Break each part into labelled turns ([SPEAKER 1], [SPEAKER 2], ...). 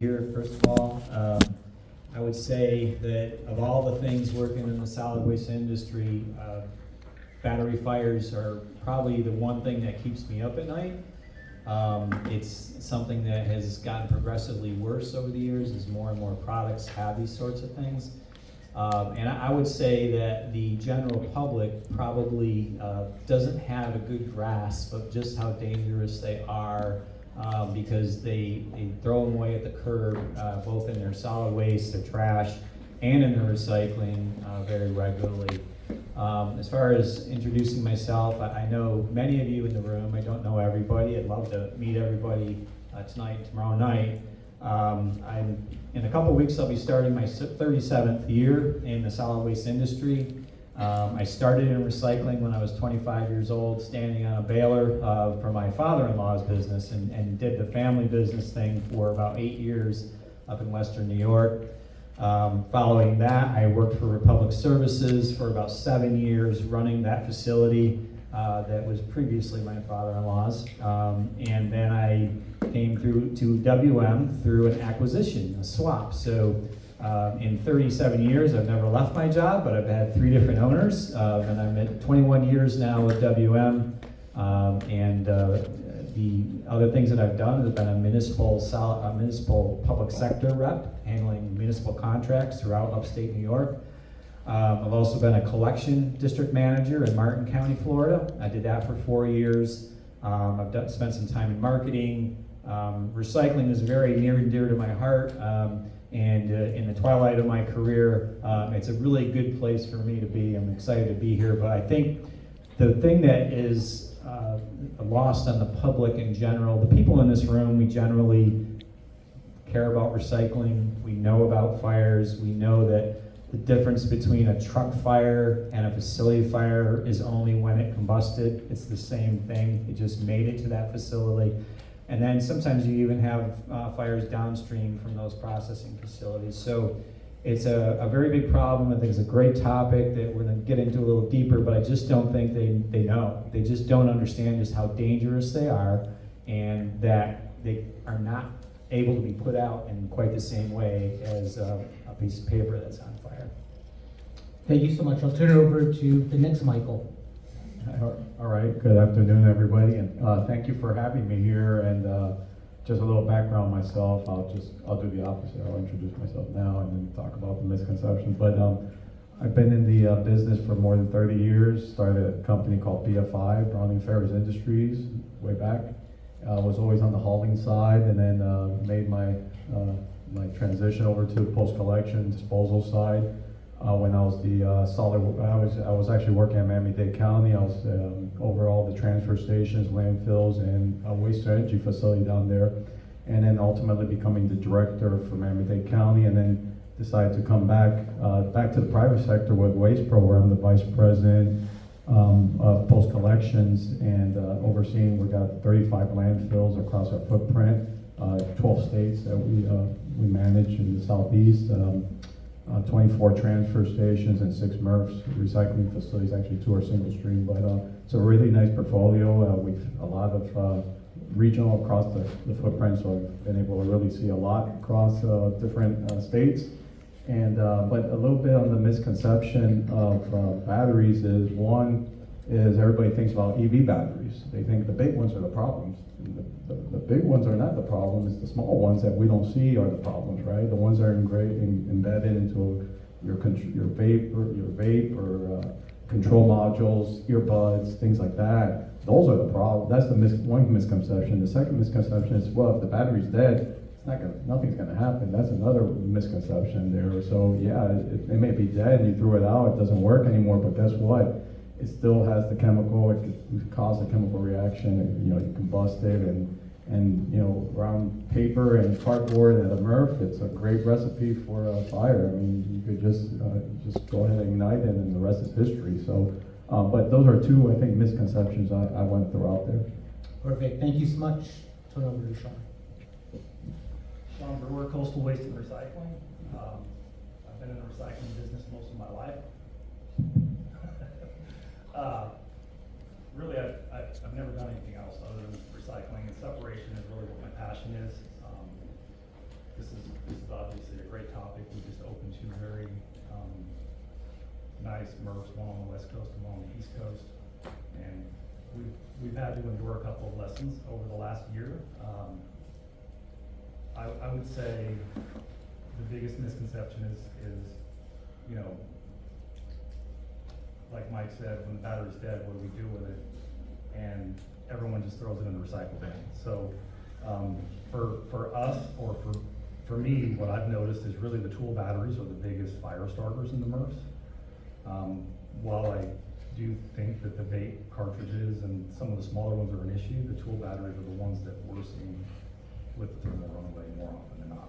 [SPEAKER 1] Here, first of all, I would say that of all the things working in the solid waste industry, battery fires are probably the one thing that keeps me up at night. It's something that has gotten progressively worse over the years as more and more products have these sorts of things. And I would say that the general public probably doesn't have a good grasp of just how dangerous they are, because they throw them away at the curb, both in their solid waste, their trash, and in their recycling very regularly. As far as introducing myself, I know many of you in the room. I don't know everybody. I'd love to meet everybody tonight and tomorrow night. In a couple weeks, I'll be starting my 37th year in the solid waste industry. I started in recycling when I was 25 years old, standing on a baler for my father-in-law's business, and did the family business thing for about 8 years up in Western New York. Following that, I worked for Republic Services for about 7 years, running that facility that was previously my father-in-law's. And then I came through to WM through an acquisition, a swap. So in 37 years, I've never left my job, but I've had 3 different owners, and I'm at 21 years now with WM. The other things that I've done has been a municipal public sector rep, handling municipal contracts throughout upstate New York. I've also been a collection district manager in Martin County, Florida. I did that for 4 years. I've spent some time in marketing. Recycling is very near and dear to my heart. And in the twilight of my career, it's a really good place for me to be. I'm excited to be here, but I think the thing that is lost on the public in general, the people in this room, we generally care about recycling. We know about fires. We know that the difference between a truck fire and a facility fire is only when it combusted. It's the same thing. It just made it to that facility. And then sometimes you even have fires downstream from those processing facilities. So it's a very big problem. I think it's a great topic that we're going to get into a little deeper, but I just don't think they know. They just don't understand just how dangerous they are, and that they are not able to be put out in quite the same way as a piece of paper that's on fire.
[SPEAKER 2] Thank you so much. I'll turn it over to the next Michael.
[SPEAKER 3] All right, good afternoon, everybody, and thank you for having me here. And just a little background myself. I'll do the opposite. I'll introduce myself now and then talk about the misconceptions. But I've been in the business for more than 30 years. Started a company called BFI, Browning Ferries Industries, way back. Was always on the hauling side, and then made my transition over to post-collection disposal side. When I was I was actually working at Miami-Dade County. I was over all the transfer stations, landfills, and waste-to-energy facility down there, and then ultimately becoming the director for Miami-Dade County, and then decided to come back to the private sector with Waste Pro, where I'm the vice president of post-collections, and overseeing. We got 35 landfills across our footprint, 12 states that we manage in the southeast. 24 transfer stations and 6 MRFs, recycling facilities. Actually 2 are single stream, but it's a really nice portfolio. We've a lot of regional across the footprint, so I've been able to really see a lot across different states. And but a little bit on the misconception of batteries is, one is everybody thinks about EV batteries. They think the big ones are the problems. The big ones are not the problem. It's the small ones that we don't see are the problems, right? The ones that are embedded into your vape or control modules, earbuds, things like that. Those are the problem. That's the one misconception. The second misconception is, well, if the battery's dead, nothing's gonna happen. That's another misconception there. So yeah, it may be dead and you threw it out, it doesn't work anymore, but guess what? It still has the chemical. It could cause a chemical reaction, and you combust it, and around paper and cardboard and a MRF, it's a great recipe for a fire. I mean, you could just go ahead and ignite it, and the rest is history. So, but those are 2, I think, misconceptions I want to throw out there.
[SPEAKER 2] Perfect. Thank you so much. Turn over to Sean.
[SPEAKER 4] Sean Brewer, Coastal Waste and Recycling. I've been in the recycling business most of my life. Really, I've never done anything else other than recycling, and separation is really what my passion is. This is nice MRFs, one on the west coast and one on the east coast. And we've had to endure a couple of lessons over the last year. I would say the biggest misconception is, you know, like Mike said, when the battery's dead, what do we do with it? And everyone just throws it in the recycle bin. So for us, or for me, what I've noticed is really the tool batteries are the biggest fire starters in the MRFs. While I do think that the vape cartridges and some of the smaller ones are an issue, the tool batteries are the ones that we're seeing with the thermal runaway more often than not.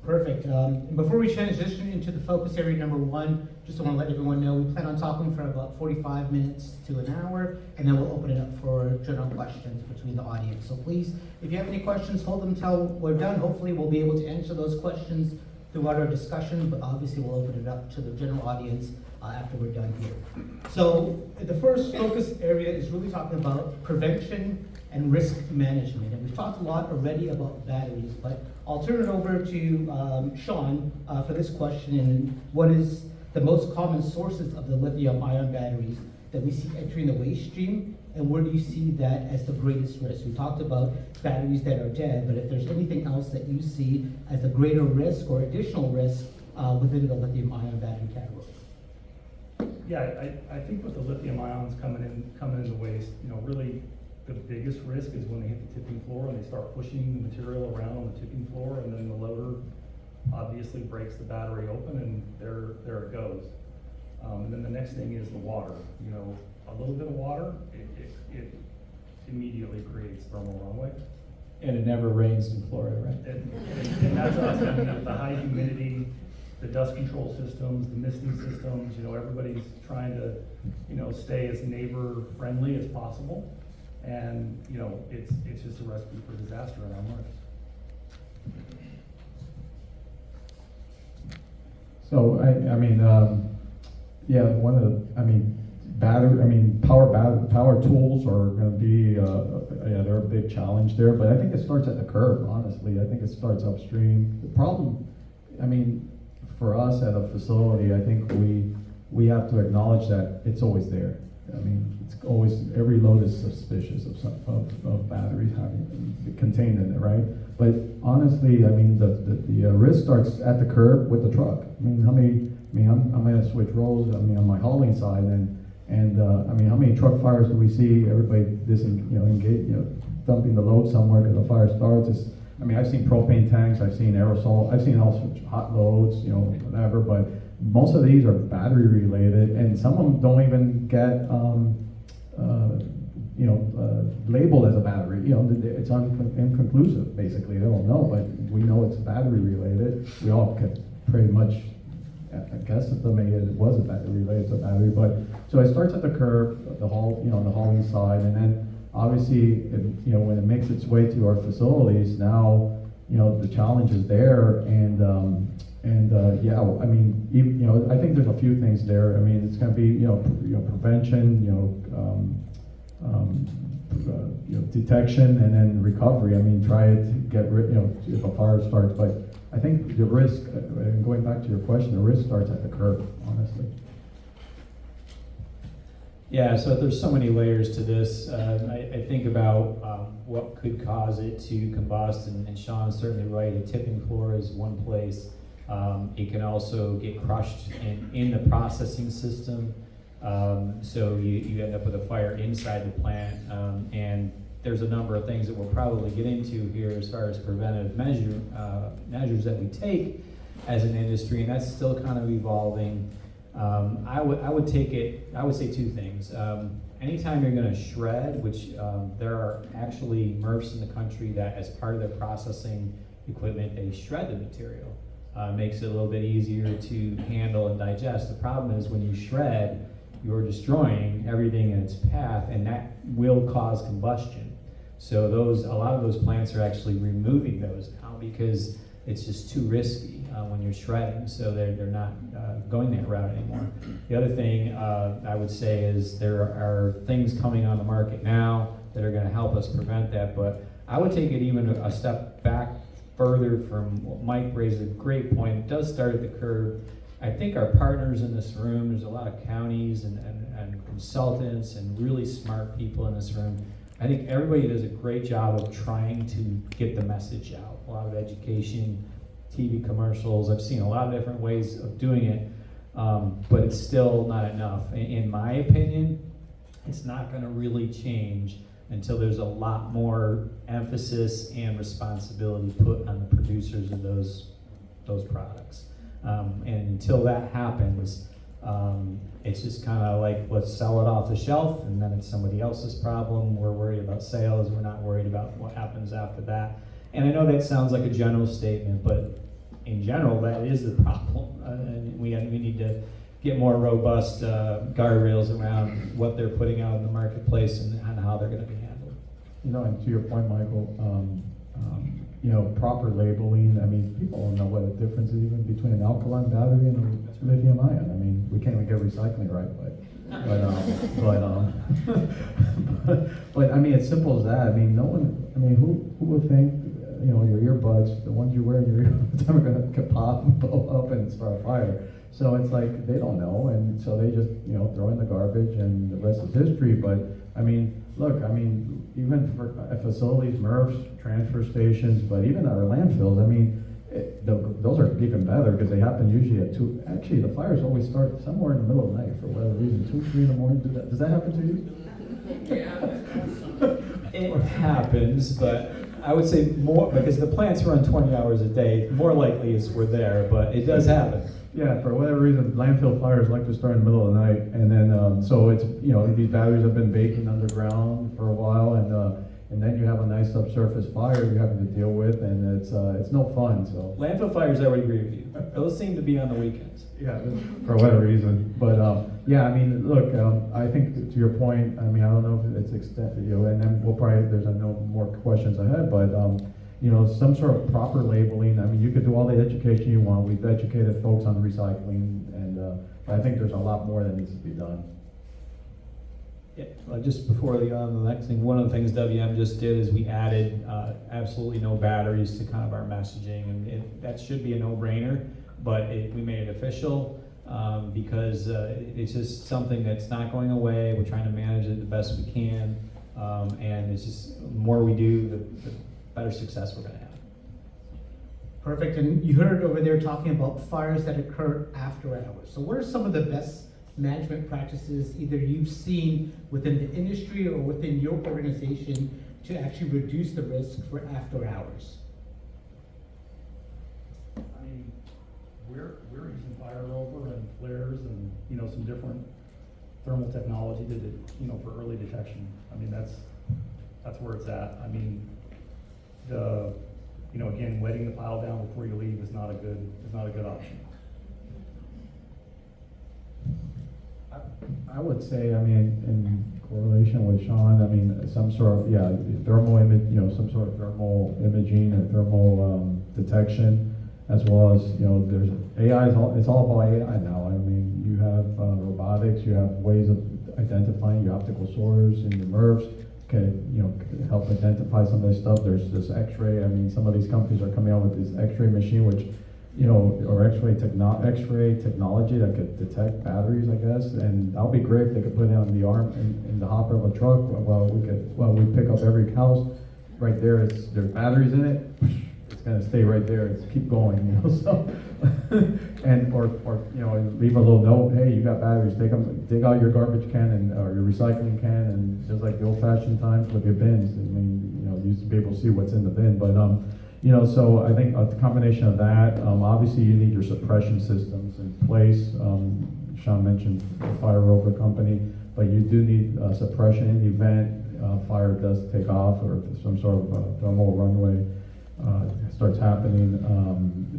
[SPEAKER 2] Perfect. Before we transition into the focus area number 1, just want to let everyone know we plan on talking for about 45 minutes to an hour, and then we'll open it up for general questions between the audience. So please, if you have any questions, hold them until we're done. Hopefully we'll be able to answer those questions throughout our discussion, but obviously we'll open it up to the general audience after we're done here. So the first focus area is really talking about prevention and risk management. And we've talked a lot already about batteries, but I'll turn it over to Sean for this question. And what is the most common sources of the lithium-ion batteries that we see entering the waste stream, and where do you see that as the greatest risk? We talked about batteries that are dead, but if there's anything else that you see as a greater risk or additional risk within the lithium-ion battery category.
[SPEAKER 4] Yeah, I think with the lithium ions coming into waste, you know, really the biggest risk is when they hit the tipping floor and they start pushing the material around on the tipping floor, and then the loader obviously breaks the battery open, and there it goes. And then the next thing is the water. You know, a little bit of water, it immediately creates thermal runaway.
[SPEAKER 1] And it never rains in Florida, right?
[SPEAKER 4] And that's us. I mean, with the high humidity, the dust control systems, the misting systems, you know, everybody's trying to, you know, stay as neighbor friendly as possible. And, you know, it's just a recipe for disaster in our MRFs.
[SPEAKER 3] So I mean, yeah, one of the, power tools are going to be, they're a big challenge there. But I think it starts at the curb. Honestly, I think it starts upstream. The problem, I mean, for us at a facility, I think we have to acknowledge that it's always there. I mean, it's always, every load is suspicious of batteries having contained in it, right? But honestly, I mean, the risk starts at the curb with the truck. I mean, I'm gonna switch roles. I mean, on my hauling side, and I mean, how many truck fires do we see? Everybody dumping the load somewhere because the fire starts. I mean, I've seen propane tanks, I've seen aerosol, I've seen all sorts of hot loads, you know, whatever. But most of these are battery related, and some of them don't even get labeled as a battery. You know, it's inconclusive. Basically, they don't know, but we know it's battery related. We all can pretty much guess that maybe it was a battery related to a battery. But so it starts at the curb, the hauling side, and then obviously, when it makes its way to our facilities, now, you know, the challenge is there, and I mean, even, you know, I think there's a few things there. I mean, it's going to be, prevention, detection, and then recovery. I mean, try to get rid, if a fire starts. But I think the risk, and going back to your question, the risk starts at the curb, honestly.
[SPEAKER 1] Yeah, so there's so many layers to this. I think about what could cause it to combust, and Sean's certainly right. A tipping floor is one place. It can also get crushed in the processing system. So you end up with a fire inside the plant. And there's a number of things that we'll probably get into here as far as preventive measures that we take as an industry, and that's still kind of evolving. I would say two things. Anytime you're going to shred, which there are actually MRFs in the country that, as part of their processing equipment, they shred the material. Makes it a little bit easier to handle and digest. The problem is when you shred, you're destroying everything in its path, and that will cause combustion. So a lot of those plants are actually removing those now because it's just too risky when you're shredding, so they're not going that route anymore. The other thing I would say is there are things coming on the market now that are going to help us prevent that, but I would take it even a step back further from what Mike raised a great point. It does start at the curb. I think our partners in this room, there's a lot of counties and consultants and really smart people in this room. I think everybody does a great job of trying to get the message out. A lot of education, TV commercials. I've seen a lot of different ways of doing it, but it's still not enough. In my opinion, it's not going to really change until there's a lot more emphasis and responsibility put on the producers of those products. And until that happens, it's just kind of like, let's sell it off the shelf, and then it's somebody else's problem. We're worried about sales. We're not worried about what happens after that. And I know that sounds like a general statement, but in general, that is the problem. And we need to get more robust guardrails around what they're putting out in the marketplace and how they're going to be handled.
[SPEAKER 3] You know, and to your point, Michael, you know, proper labeling. I mean, people don't know what the difference is even between an alkaline battery and a lithium ion. I mean, we can't even get recycling right, but I mean, it's simple as that. I mean, no one. I mean, who would think, you know, your earbuds, the ones you wear in your ear, are going to pop and blow up and start a fire? So it's like they don't know, and so they just, you know, throw in the garbage, and the rest is history. But I mean, look, I mean, even for facilities, MRFs, transfer stations, but even our landfills, I mean, those are even better because they happen usually at 2. Actually, the fires always start somewhere in the middle of the night for whatever reason, 2, 3 in the morning. Does that happen to you?
[SPEAKER 1] It happens, but I would say more, because the plants run 20 hours a day, more likely is we're there, but it does happen.
[SPEAKER 3] Yeah, for whatever reason, landfill fires like to start in the middle of the night, and then so it's, you know, these batteries have been baking underground for a while, and then you have a nice subsurface fire you're having to deal with, and it's no fun. So
[SPEAKER 1] Landfill fires, I would agree with you. Those seem to be on the weekends.
[SPEAKER 3] yeah, for whatever reason, but yeah, I mean, look, I think to your point, I mean, I don't know if it's you know, and then we'll probably, there's no more questions ahead, but you know, some sort of proper labeling. I mean, you could do all the education you want. We've educated folks on recycling, and I think there's a lot more that needs to be done.
[SPEAKER 1] Yeah, just before we go on to the next thing, one of the things WM just did is we added absolutely no batteries to kind of our messaging, and that should be a no-brainer, but we made it official because it's just something that's not going away. We're trying to manage it the best we can, and it's just the more we do, the better success we're going to have.
[SPEAKER 2] Perfect, and you heard over there talking about fires that occur after hours. So what are some of the best management practices either you've seen within the industry or within your organization to actually reduce the risk for after hours?
[SPEAKER 4] I mean, we're using fire rover and flares and, you know, some different thermal technology to, you know, for early detection. I mean, that's where it's at. I mean, you know, again, wetting the pile down before you leave is not a good option.
[SPEAKER 3] I would say, I mean, in correlation with Sean, I mean, some sort of, yeah, thermal image, you know, some sort of thermal imaging and thermal detection, as well as, you know, there's AI, it's all about AI now. I mean, you have robotics, you have ways of identifying your optical sorters in your MRFs, can, you know, help identify some of this stuff. There's this X-ray, I mean, some of these companies are coming out with this X-ray machine, which, you know, or X-ray technology that could detect batteries, I guess, and that'll be great if they could put it on the arm in the hopper of a truck. We pick up every house right there. There's batteries in it. It's gonna stay right there. It's keep going, you know. So, and or you know, leave a little note. Hey, you got batteries. Dig out your garbage can or your recycling can, and just like the old-fashioned times with your bins. I mean, you know, you used to be able to see what's in the bin, but you know, so I think a combination of that, obviously you need your suppression systems in place. Sean mentioned the Fire Rover company, but you do need suppression in the event fire does take off or some sort of thermal runway starts happening.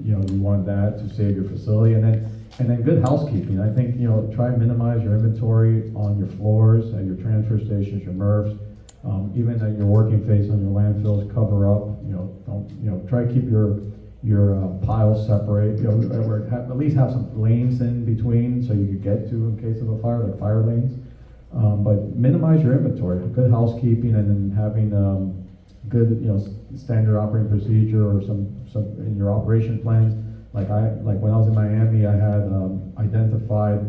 [SPEAKER 3] You know, you want that to save your facility, and then good housekeeping. I think, you know, try and minimize your inventory on your floors, at your transfer stations, your MRFs. Even at your working phase on your landfills, cover up. You know, don't, you know, try to keep your piles separate. You know, or at least have some lanes in between so you could get to in case of a fire, like fire lanes. But minimize your inventory. Good housekeeping, and then having good, you know, standard operating procedure or some in your operation plans. Like when I was in Miami, I had identified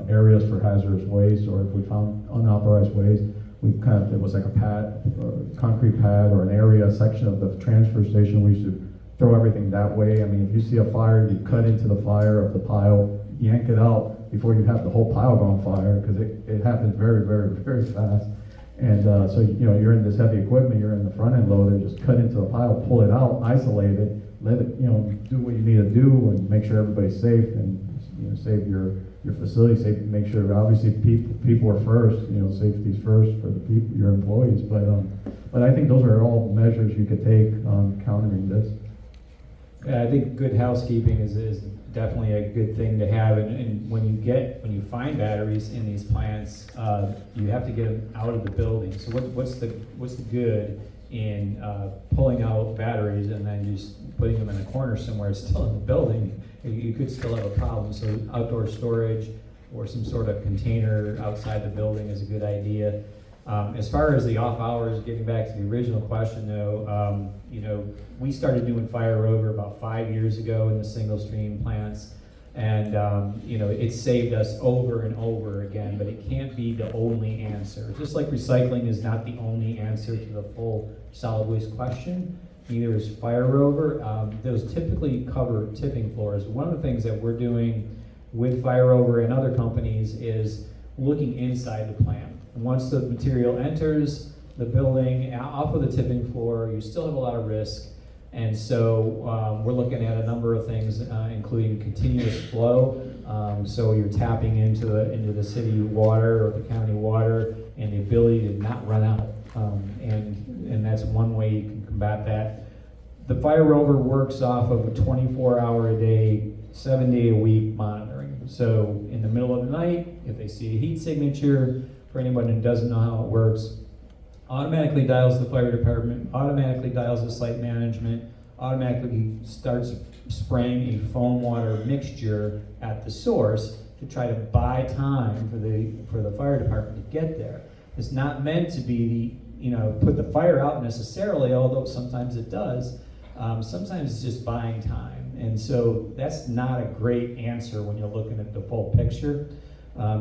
[SPEAKER 3] areas for hazardous waste, or if we found unauthorized waste, it was like a pad, or concrete pad, or an area, a section of the transfer station. We used to throw everything that way. I mean, if you see a fire, you cut into the fire of the pile, yank it out before you have the whole pile go on fire, because it happens very, very, very fast. And so, you're in this heavy equipment, you're in the front end loader, just cut into the pile, pull it out, isolate it, let it, do what you need to do, and make sure everybody's safe, and save your facility, make sure obviously people are first, safety's first for the people, your employees. But I think those are all measures you could take on countering this.
[SPEAKER 1] Yeah, I think good housekeeping is definitely a good thing to have, and when you find batteries in these plants, you have to get them out of the building. So what's the good in pulling out batteries and then just putting them in a corner somewhere still in the building? You could still have a problem. So outdoor storage or some sort of container outside the building is a good idea. As far as the off hours, getting back to the original question though, we started doing fire over about 5 years ago in the single stream plants, and it saved us over and over again, but it can't be the only answer. Just like recycling is not the only answer to the full solid waste question, neither is fire over. Those typically cover tipping floors. One of the things that we're doing with fire over and other companies is looking inside the plant. Once the material enters the building, off of the tipping floor, you still have a lot of risk. And so we're looking at a number of things, including continuous flow. So you're tapping into the city water or the county water, and the ability to not run out. And that's one way you can combat that. The fire rover works off of a 24-hour-a-day, 7-day-a-week monitoring. So in the middle of the night, if they see a heat signature, for anyone who doesn't know how it works, automatically dials the fire department, automatically dials the site management, automatically starts spraying a foam water mixture at the source to try to buy time for the fire department to get there. It's not meant to be put the fire out necessarily, although sometimes it does. Sometimes it's just buying time. And so that's not a great answer when you're looking at the full picture.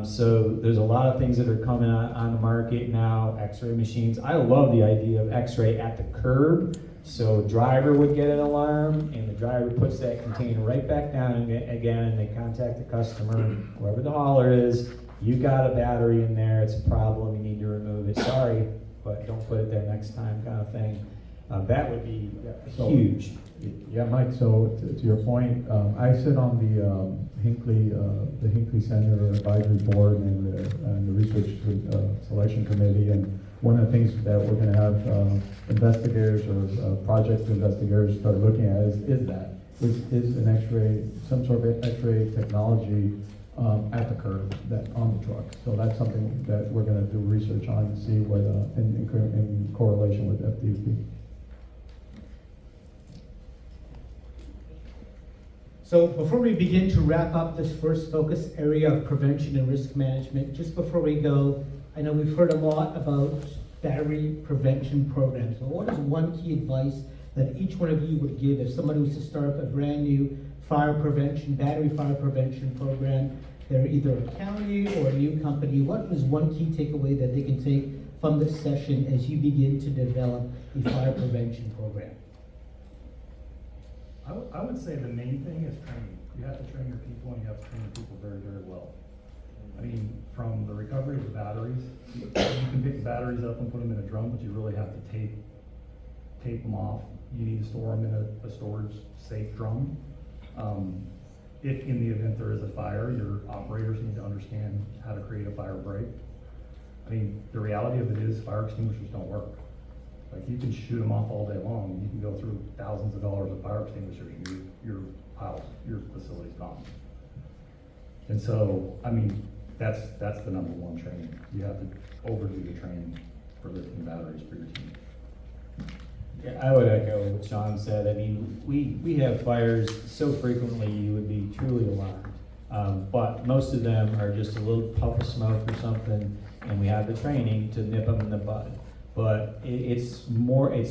[SPEAKER 1] So there's a lot of things that are coming on the market now, x-ray machines. I love the idea of x-ray at the curb. So a driver would get an alarm, and the driver puts that container right back down again, and they contact the customer, whoever the hauler is. You got a battery in there, it's a problem, you need to remove it. Sorry, but don't put it there next time, kind of thing. That would be huge.
[SPEAKER 3] Yeah, Mike, so to your point, I sit on the Hinckley Center Advisory Board and the Research Selection Committee, and one of the things that we're going to have investigators or project investigators start looking at is an X-ray, some sort of X-ray technology at the curb, on the truck. So that's something that we're going to do research on and see what in correlation with FDP.
[SPEAKER 2] So before we begin to wrap up this first focus area of prevention and risk management, just before we go, I know we've heard a lot about battery prevention programs. So what is one key advice that each one of you would give if somebody was to start up a brand new battery fire prevention program? They're either a county or a new company. What is one key takeaway that they can take from this session as you begin to develop a fire prevention program?
[SPEAKER 4] I would say the main thing is training. You have to train your people, and you have to train your people very, very well. I mean, from the recovery of the batteries, you can pick the batteries up and put them in a drum, but you really have to tape them off. You need to store them in a storage safe drum. If in the event there is a fire, your operators need to understand how to create a fire break. I mean, the reality of it is fire extinguishers don't work. Like, you can shoot them off all day long. You can go through thousands of dollars of fire extinguishers, and your facility's gone. And so, I mean, that's the number one training. You have to overdo the training for lithium batteries for your team.
[SPEAKER 1] Yeah, I would echo what Sean said. I mean, we have fires so frequently you would be truly alarmed. But most of them are just a little puff of smoke or something, and we have the training to nip them in the bud. But it's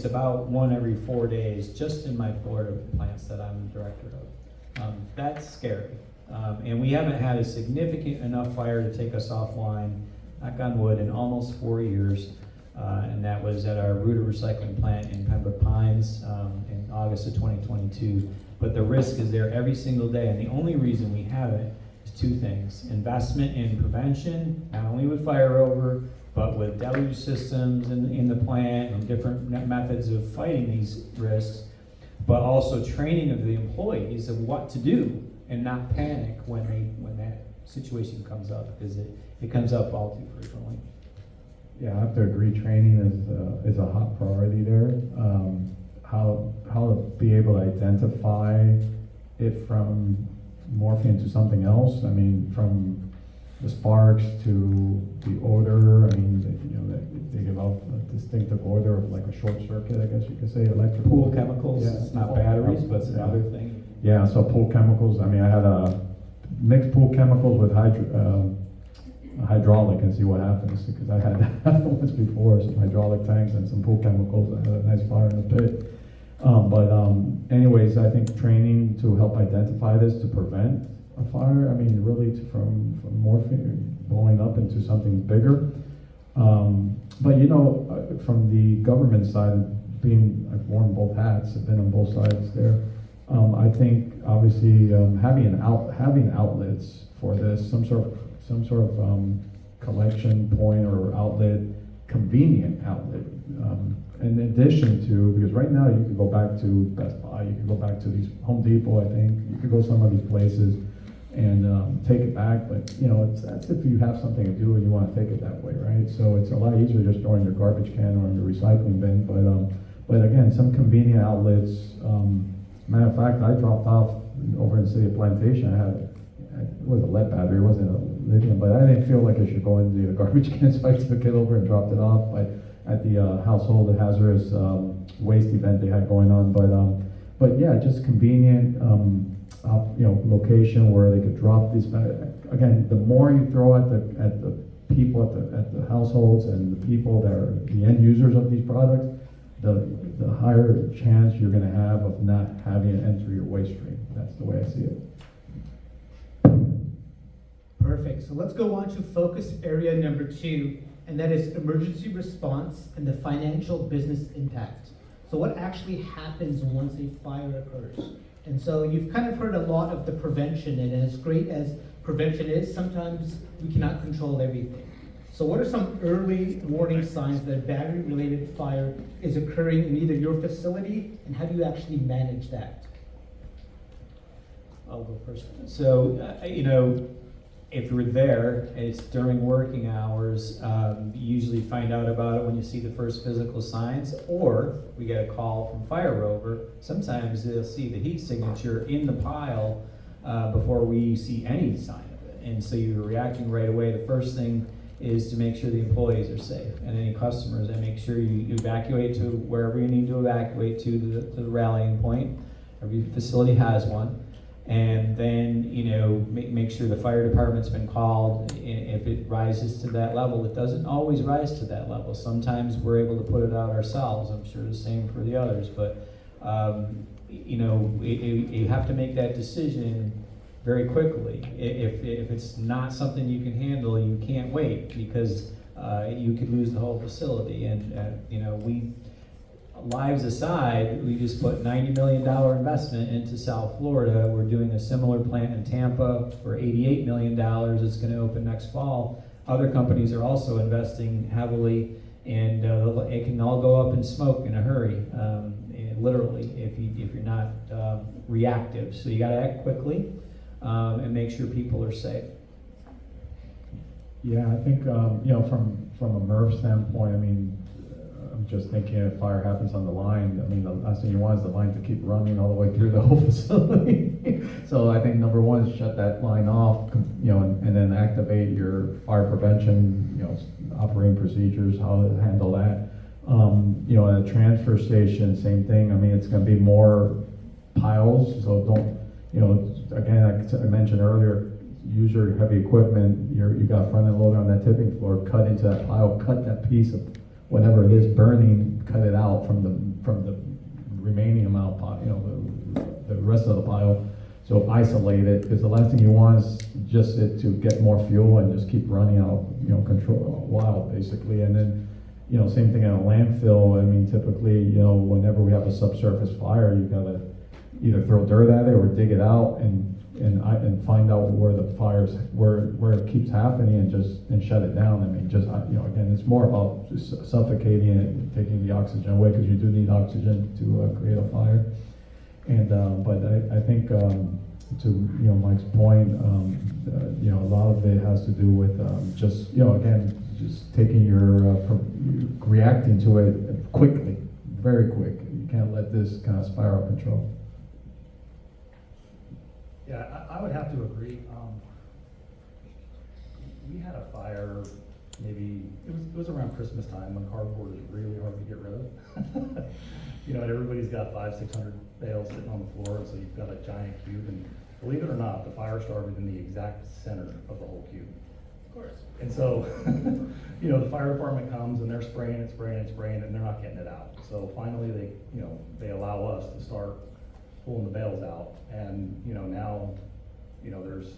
[SPEAKER 1] about 1 every 4 days, just in my Florida plants that I'm the director of. That's scary. And we haven't had a significant enough fire to take us offline, knock on wood, in almost 4 years. And that was at our Ruta recycling plant in Pembroke Pines in August of 2022. But the risk is there every single day, and the only reason we haven't is two things: investment in prevention, not only with fire over, but with deluge systems in the plant and different methods of fighting these risks, but also training of the employees of what to do and not panic when that situation comes up, because it comes up all too frequently.
[SPEAKER 3] Yeah, I have to agree, training is a hot priority there. How to be able to identify it from morphing into something else. I mean, from the sparks to the odor. I mean, they give off a distinctive odor of like a short circuit, I guess you could say, electrical.
[SPEAKER 1] Pool chemicals,
[SPEAKER 3] Yeah,
[SPEAKER 1] it's not
[SPEAKER 3] pool
[SPEAKER 1] batteries, but
[SPEAKER 3] chemicals,
[SPEAKER 1] it's
[SPEAKER 3] yeah.
[SPEAKER 1] another thing.
[SPEAKER 3] Yeah, so pool chemicals, I mean, I had mixed pool chemicals with hydraulic and see what happens, because I had that once before, some hydraulic tanks and some pool chemicals. I had a nice fire in the pit. Anyways, I think training to help identify this, to prevent a fire, I mean, really from morphing, blowing up into something bigger. From the government side, I've worn both hats, I've been on both sides there. I think obviously having outlets for this, some sort of collection point or outlet, convenient outlet. In addition to, because right now you could go back to Best Buy, you could go back to these Home Depot, I think, you could go some of these places and take it back, but that's if you have something to do and you want to take it that way, right? So it's a lot easier just throwing your garbage can or in your recycling bin, but again, some convenient outlets. Matter of fact, I dropped off over in the city of Plantation. It was a lead battery, it wasn't a lithium, but I didn't feel like I should go into the garbage can, so I took it over and dropped it off at the household hazardous waste event they had going on. But yeah, just convenient, location where they could drop these. Again, the more you throw at the people at the households and the people that are the end users of these products, the higher chance you're going to have of not having it enter your waste stream. That's the way I see it.
[SPEAKER 2] Perfect. So let's go on to focus area number 2, and that is emergency response and the financial business impact. So what actually happens once a fire occurs? And so you've kind of heard a lot of the prevention, and as great as prevention is, sometimes we cannot control everything. So what are some early warning signs that a battery-related fire is occurring in either your facility, and how do you actually manage that?
[SPEAKER 1] I'll go first. So, if we're there, it's during working hours, you usually find out about it when you see the first physical signs, or we get a call from Fire Rover. Sometimes they'll see the heat signature in the pile before we see any sign of it. And so you're reacting right away. The first thing is to make sure the employees are safe, and any customers, and make sure you evacuate to wherever you need to evacuate to the rallying point. Every facility has one. And then, make sure the fire department's been called. If it rises to that level, it doesn't always rise to that level. Sometimes we're able to put it out ourselves. I'm sure the same for the others. But, you have to make that decision very quickly. If it's not something you can handle, you can't wait, because you could lose the whole facility. And, lives aside, we just put $90 million investment into South Florida. We're doing a similar plant in Tampa for $88 million. It's going to open next fall. Other companies are also investing heavily, and it can all go up in smoke in a hurry, literally, if you're not reactive. So you got to act quickly and make sure people are safe.
[SPEAKER 3] Yeah, I think from a MERV standpoint, I mean, I'm just thinking if fire happens on the line, I mean, the last thing you want is the line to keep running all the way through the whole facility. So I think number one is shut that line off, and then activate your fire prevention, operating procedures, how to handle that. At a transfer station, same thing. I mean, it's going to be more piles, so don't, again, I mentioned earlier, use your heavy equipment. You got front end loader on that tipping floor, cut into that pile, cut that piece of whatever it is burning, cut it out from the remaining amount, the rest of the pile. So isolate it, because the last thing you want is just it to get more fuel and just keep running out, control, wild, basically. And then, same thing in a landfill. I mean, typically, whenever we have a subsurface fire, you gotta either throw dirt at it or dig it out and find out where the fires, where it keeps happening and shut it down. I mean, again, it's more about just suffocating it and taking the oxygen away, because you do need oxygen to create a fire. And, but I think, to, Mike's point, a lot of it has to do with, just, again, just taking reacting to it quickly, very quick. You can't let this kind of spiral out of control.
[SPEAKER 4] Yeah, I would have to agree. We had a fire, maybe, it was around Christmas time when cardboard is really hard to get rid of. And everybody's got 500-600 bales sitting on the floor, so you've got a giant cube, and believe it or not, the fire started in the exact center of the whole cube.
[SPEAKER 2] Of course.
[SPEAKER 4] And so, the fire department comes and they're spraying, and they're not getting it out. So finally, they allow us to start pulling the bales out, and now there's,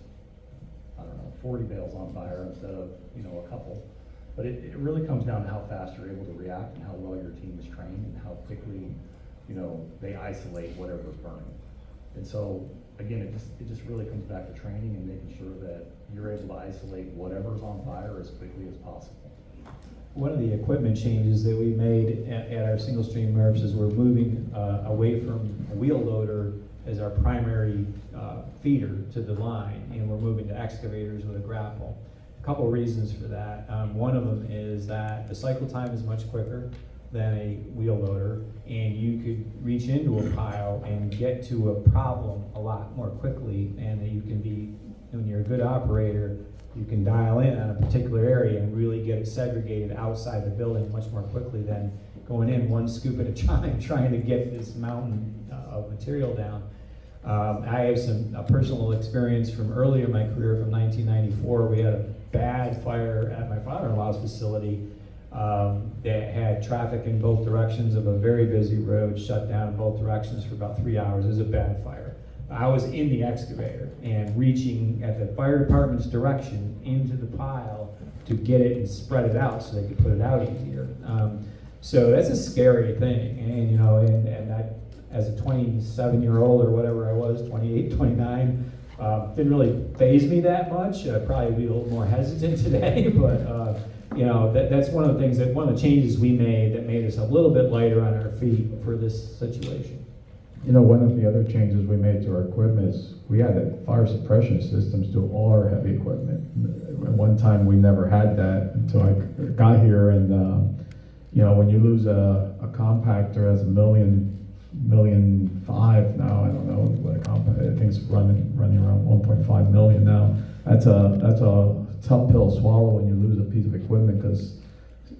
[SPEAKER 4] I don't know, 40 bales on fire instead of a couple. But it really comes down to how fast you're able to react and how well your team is trained and how quickly they isolate whatever's burning. And so again, it just really comes back to training and making sure that you're able to isolate whatever's on fire as quickly as possible.
[SPEAKER 1] One of the equipment changes that we made at our single stream MRFs is we're moving away from a wheel loader as our primary feeder to the line, and we're moving to excavators with a grapple. A couple of reasons for that. One of them is that the cycle time is much quicker than a wheel loader, and you could reach into a pile and get to a problem a lot more quickly, and that you can be, when you're a good operator, you can dial in on a particular area and really get it segregated outside the building much more quickly than going in one scoop at a time trying to get this mountain of material down. I have a personal experience from earlier in my career from 1994. We had a bad fire at my father-in-law's facility that had traffic in both directions of a very busy road shut down in both directions for about 3 hours. It was a bad fire. I was in the excavator and reaching at the fire department's direction into the pile to get it and spread it out so they could put it out easier. So that's a scary thing, and I, as a 27-year-old or whatever I was, 28, 29, didn't really faze me that much. I'd probably be a little more hesitant today, but that's one of the things one of the changes we made that made us a little bit lighter on our feet for this situation.
[SPEAKER 3] One of the other changes we made to our equipment is we had fire suppression systems to all our heavy equipment. At one time, we never had that until I got here, and when you lose a compactor as $1.5 million now, I don't know what a compactor, I think it's running around 1.5 million now. That's a tough pill to swallow when you lose a piece of equipment, because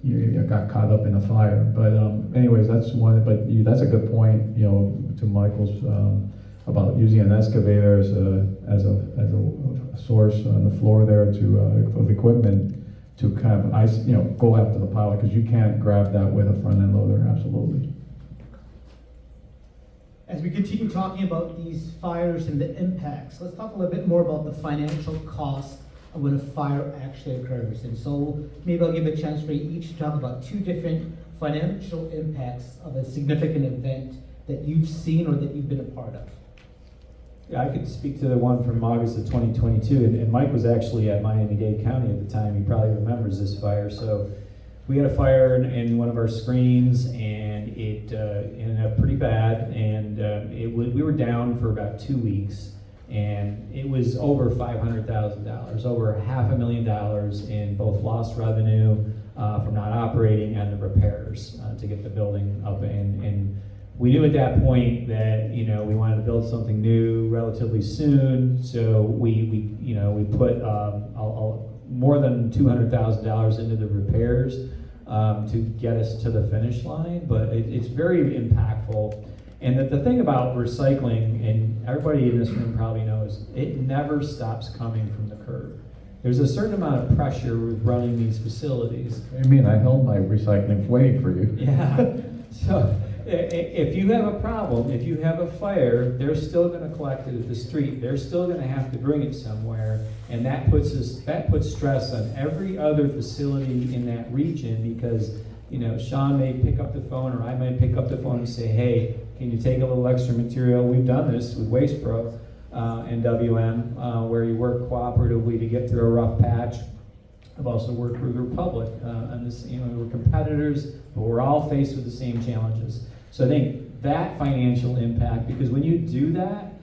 [SPEAKER 3] you got caught up in a fire. But anyways, that's one. But that's a good point. To Michael's about using an excavator as a source on the floor there of equipment to kind of go after the pile, because you can't grab that with a front end loader. Absolutely.
[SPEAKER 2] As we continue talking about these fires and the impacts, let's talk a little bit more about the financial cost of when a fire actually occurs. And so maybe I'll give a chance for you each to talk about 2 different financial impacts of a significant event that you've seen or that you've been a part of.
[SPEAKER 1] Yeah, I could speak to the one from August of 2022, and Mike was actually at Miami-Dade County at the time. He probably remembers this fire. So we had a fire in one of our screens, and it ended up pretty bad, and we were down for about 2 weeks, and it was over $500,000, over $500,000 in both lost revenue from not operating and the repairs to get the building up. And we knew at that point that we wanted to build something new relatively soon, so we put more than $200,000 into the repairs to get us to the finish line. But it's very impactful. And the thing about recycling, and everybody in this room probably knows, it never stops coming from the curb. There's a certain amount of pressure with running these facilities.
[SPEAKER 3] I mean, I held my recycling waiting for you.
[SPEAKER 1] Yeah. So If you have a problem, if you have a fire, they're still gonna collect it at the street, they're still gonna have to bring it somewhere, and that puts stress on every other facility in that region, because, you know, Sean may pick up the phone, or I might pick up the phone and say, hey, can you take a little extra material? We've done this with Wastebrook, and WM, where you work cooperatively to get through a rough patch. I've also worked with Republic on this, you know, we're competitors, but we're all faced with the same challenges. So I think that financial impact, because when you do that,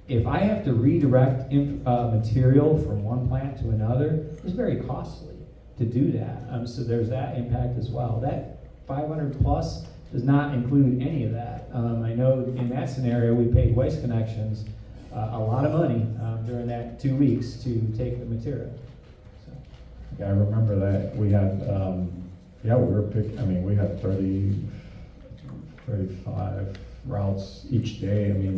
[SPEAKER 1] if I have to redirect material from one plant to another, it's very costly to do that. So there's that impact as well. That 500 plus does not include any of that. I know in that scenario, we paid Waste Connections a lot of money during that 2 weeks to take the material. So.
[SPEAKER 3] Yeah, I remember that. We had, we had 35 routes each day. I mean,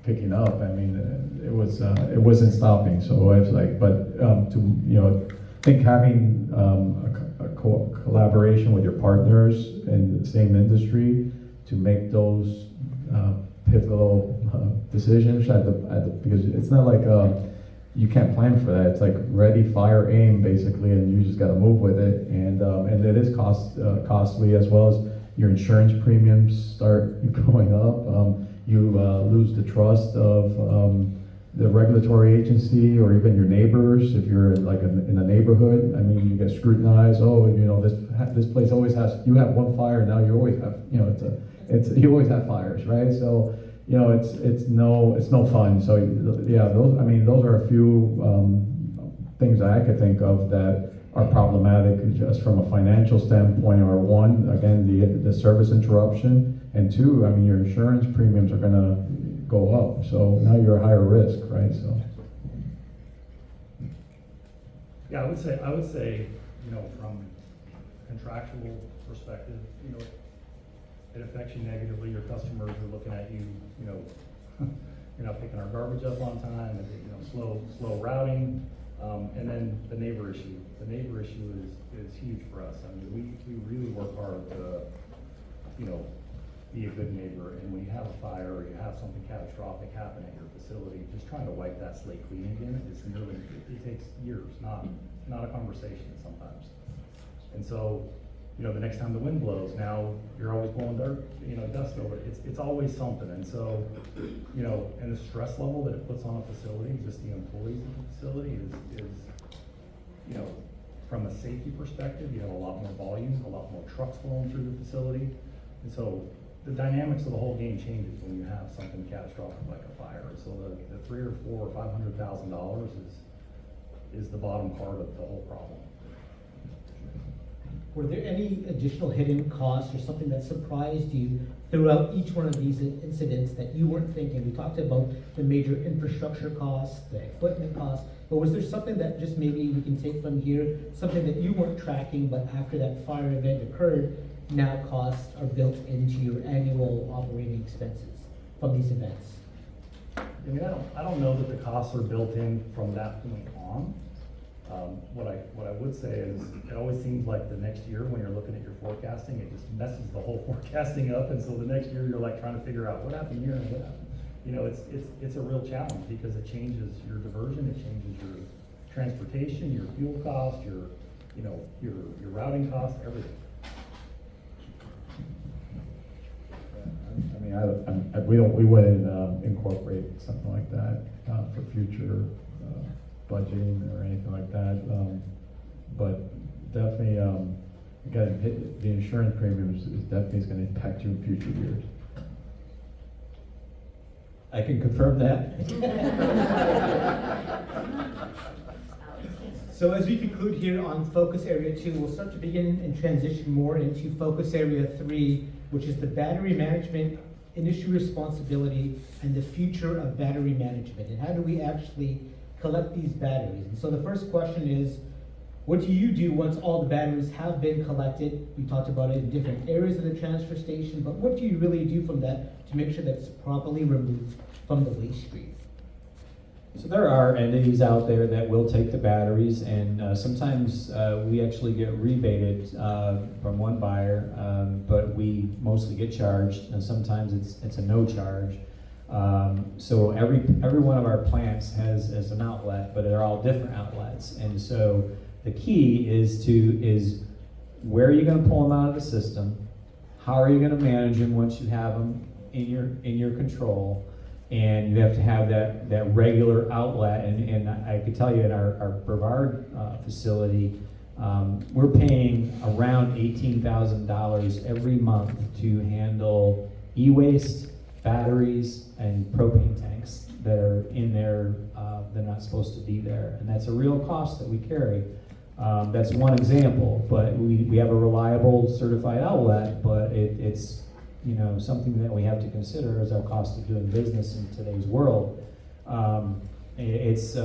[SPEAKER 3] picking up. I mean, it wasn't stopping. So I was like, but to, you know, I think having a collaboration with your partners in the same industry to make those pivotal decisions because it's not like you can't plan for that. It's like ready, fire, aim, basically, and you just got to move with it. And it is costly, as well as your insurance premiums start going up. You lose the trust of the regulatory agency or even your neighbors. If you're like in a neighborhood, I mean, you get scrutinized. Oh, you know, this place always has. You have one fire now. You always have. You know, you always have fires, right? So, you know, it's no fun. So yeah, those are a few things that I could think of that are problematic just from a financial standpoint. Or one, again, the service interruption, and two, I mean, your insurance premiums are gonna go up. So now you're a higher risk, right? So.
[SPEAKER 4] Yeah, I would say, you know, from a contractual perspective, you know, it affects you negatively. Your customers are looking at you, you know, you're not picking our garbage up on time, and, you know, slow routing, and then the neighbor issue. The neighbor issue is huge for us. I mean, we really work hard to, you know, be a good neighbor, and when you have a fire or you have something catastrophic happen at your facility, just trying to wipe that slate clean again is nearly, it takes years, not a conversation sometimes. And so, you know, the next time the wind blows, now you're always blowing dirt, you know, dust over it. It's always something. And so, you know, and the stress level that it puts on a facility, just the employees of the facility is, you know, from a safety perspective, you have a lot more volume, a lot more trucks flowing through the facility. And so the dynamics of the whole game changes when you have something catastrophic like a fire. So the $300,000 or $400,000 or $500,000 is the bottom part of the whole problem.
[SPEAKER 2] Were there any additional hidden costs or something that surprised you throughout each one of these incidents that you weren't thinking? We talked about the major infrastructure costs, the equipment costs, but was there something that just maybe we can take from here, something that you weren't tracking, but after that fire event occurred, now costs are built into your annual operating expenses from these events?
[SPEAKER 4] I mean, I don't know that the costs are built in from that point on. What I would say is, it always seems like the next year when you're looking at your forecasting, it just messes the whole forecasting up, and so the next year you're like trying to figure out what happened here and what happened. You know, it's a real challenge because it changes your diversion, it changes your transportation, your fuel cost, your routing costs, everything.
[SPEAKER 3] I mean, we wouldn't incorporate something like that for future budgeting or anything like that. But definitely, again, the insurance premiums is definitely going to impact you in future years.
[SPEAKER 1] I can confirm that.
[SPEAKER 2] So as we conclude here on Focus Area 2, we'll start to begin and transition more into Focus Area 3, which is the battery management, industry responsibility, and the future of battery management. And how do we actually collect these batteries? And so the first question is, what do you do once all the batteries have been collected? We talked about it in different areas of the transfer station, but what do you really do from that to make sure that it's properly removed from the waste stream?
[SPEAKER 1] So there are entities out there that will take the batteries, and sometimes we actually get rebated from one buyer, but we mostly get charged, and sometimes it's a no charge. So every one of our plants has an outlet, but they're all different outlets, and so the key is where are you going to pull them out of the system? How are you going to manage them once you have them in your control? And you have to have that regular outlet, and I could tell you in our Brevard facility, we're paying around $18,000 every month to handle e-waste, batteries, and propane tanks that are in there, they're not supposed to be there. And that's a real cost that we carry. That's one example, but we have a reliable certified outlet, but it's something that we have to consider as our cost of doing business in today's world. It's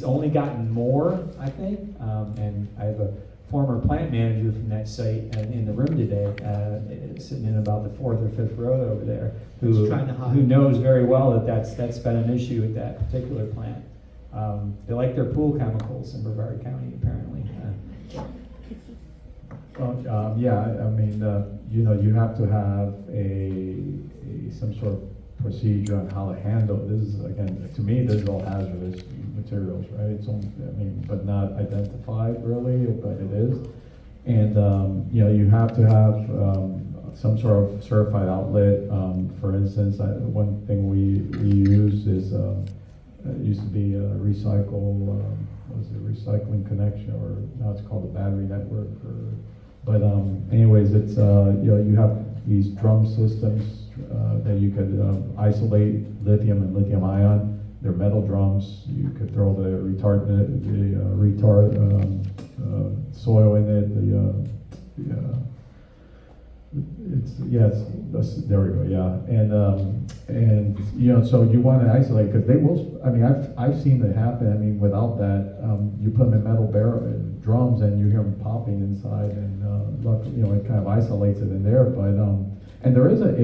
[SPEAKER 1] only gotten more, I think, and I have a former plant manager from that site in the room today, sitting in about the fourth or fifth row over there,
[SPEAKER 2] He's trying to hide.
[SPEAKER 1] who knows very well that's been an issue at that particular plant. They like their pool chemicals in Brevard County, apparently.
[SPEAKER 3] Well, yeah, I mean, you have to have some sort of procedure on how to handle this. Is, again, to me, this is all hazardous materials, right? It's only, but not identified really, but it is. And you have to have some sort of certified outlet. For instance, one thing we use is it used to be a recycling connection, or now it's called the battery network. But anyways, it's you have these drum systems that you could isolate lithium and lithium ion. They're metal drums. You could throw the retard soil in it. There we go. Yeah, and so you want to isolate because they will. I mean, I've seen it happen. I mean, without that, you put them in metal drums and you hear them popping inside, and it kind of isolates it in there. But and there is a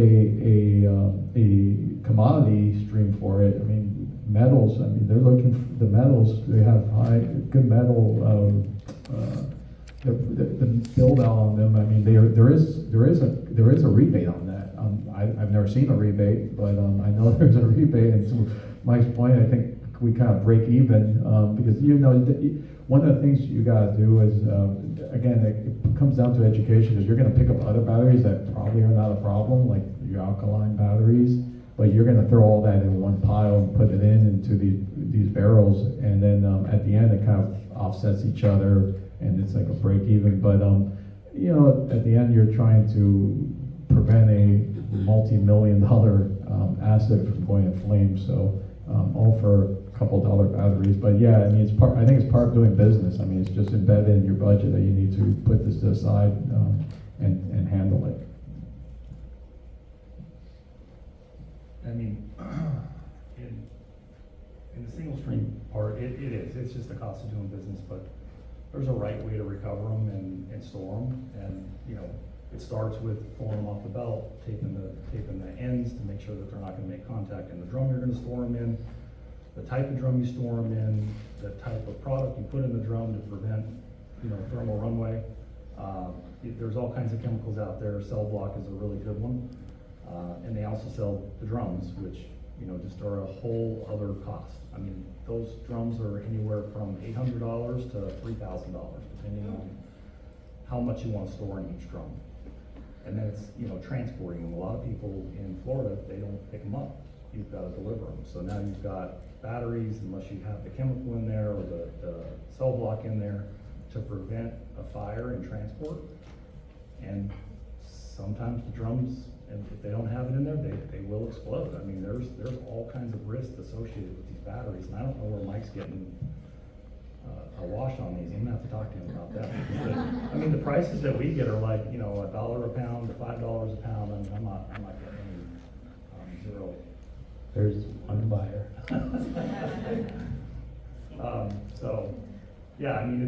[SPEAKER 3] commodity stream for it. I mean, metals. I mean, they're looking for the metals. They have good metal. The build out on them. I mean, there is a rebate on that. I've never seen a rebate, but I know there's a rebate. And to Mike's point, I think we kind of break even because one of the things you got to do is again it comes down to education. Because you're going to pick up other batteries that probably are not a problem, like your alkaline batteries, but you're going to throw all that in one pile and put it into these barrels, and then at the end it kind of offsets each other. And it's like a break even, but at the end you're trying to prevent a multi-million-dollar asset from going in flames. So all for a couple dollar batteries, but yeah, I mean I think it's part of doing business. I mean it's just embedded in your budget that you need to put this aside and handle it.
[SPEAKER 4] I mean, in the single stream part, it is. It's just the cost of doing business, but there's a right way to recover them and store them, and it starts with pulling them off the belt, taping the ends to make sure that they're not going to make contact in the drum you're going to store them in, the type of drum you store them in, the type of product you put in the drum to prevent thermal runaway. There's all kinds of chemicals out there. Cell block is a really good one, and they also sell the drums, which just are a whole other cost. I mean, those drums are anywhere from $800 to $3,000, depending on how much you want to store in each drum. And then it's, transporting them. A lot of people in Florida, they don't pick them up. You've got to deliver them. So now you've got batteries, unless you have the chemical in there or the cell block in there to prevent a fire in transport. And sometimes the drums, and if they don't have it in there, they will explode. I mean, there's all kinds of risks associated with these batteries, and I don't know where Mike's getting a wash on these. I'm gonna have to talk to him about that. I mean, the prices that we get are like $1 a pound to $5 a pound. I mean, I'm not getting any zero.
[SPEAKER 1] There's one buyer.
[SPEAKER 4] So, yeah, I mean,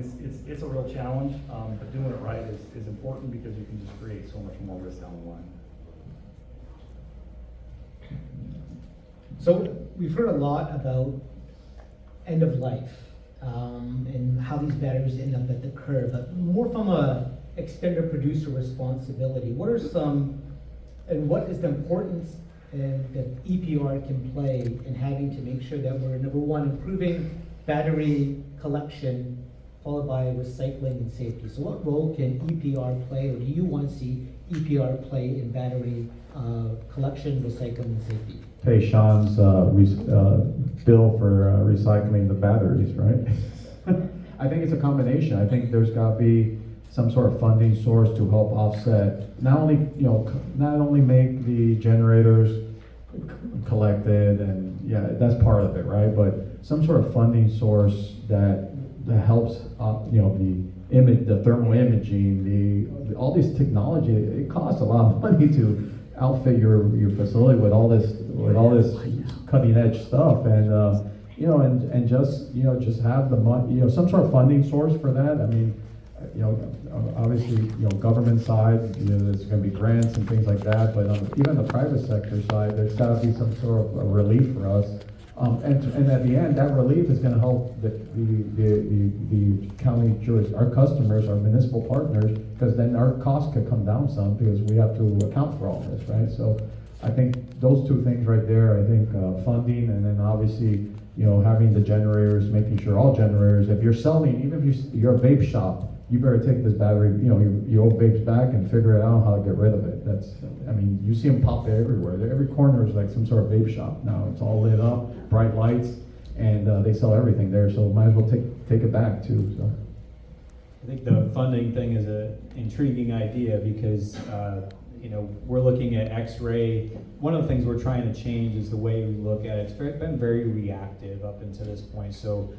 [SPEAKER 4] it's a real challenge, but doing it right is important because you can just create so much more risk down the line.
[SPEAKER 2] So we've heard a lot about end of life, and how these batteries end up at the curb, but more from a extended producer responsibility. What are some, and what is the importance that EPR can play in having to make sure that we're, number one, improving battery collection, followed by recycling and safety? So what role can EPR play, or do you want to see EPR play in battery collection, recycling, and safety?
[SPEAKER 3] Pay Sean's bill for recycling the batteries, right? I think it's a combination. I think there's got to be some sort of funding source to help offset, not only, not only make the generators collected, and yeah, that's part of it, right? But some sort of funding source that helps, the image, the thermal imaging, all this technology. It costs a lot of money to outfit your facility with all this cutting edge stuff, and and just have the money, some sort of funding source for that. I mean, obviously, government side, there's going to be grants and things like that, but even the private sector side, there's got to be some sort of a relief for us. And at the end, that relief is going to help the county juries, our customers, our municipal partners, because then our costs could come down some because we have to account for all this, right? So I think those two things right there, I think funding, and then obviously, having the generators, making sure all generators, if you're selling, even if you're a vape shop, you better take this battery, your old vapes back and figure it out how to get rid of it. You see them pop everywhere. Every corner is like some sort of vape shop now. It's all lit up, bright lights, and they sell everything there. So might as well take it back too. So
[SPEAKER 1] I think the funding thing is an intriguing idea because, we're looking at X-ray. One of the things we're trying to change is the way we look at it. It's been very reactive up until this point. So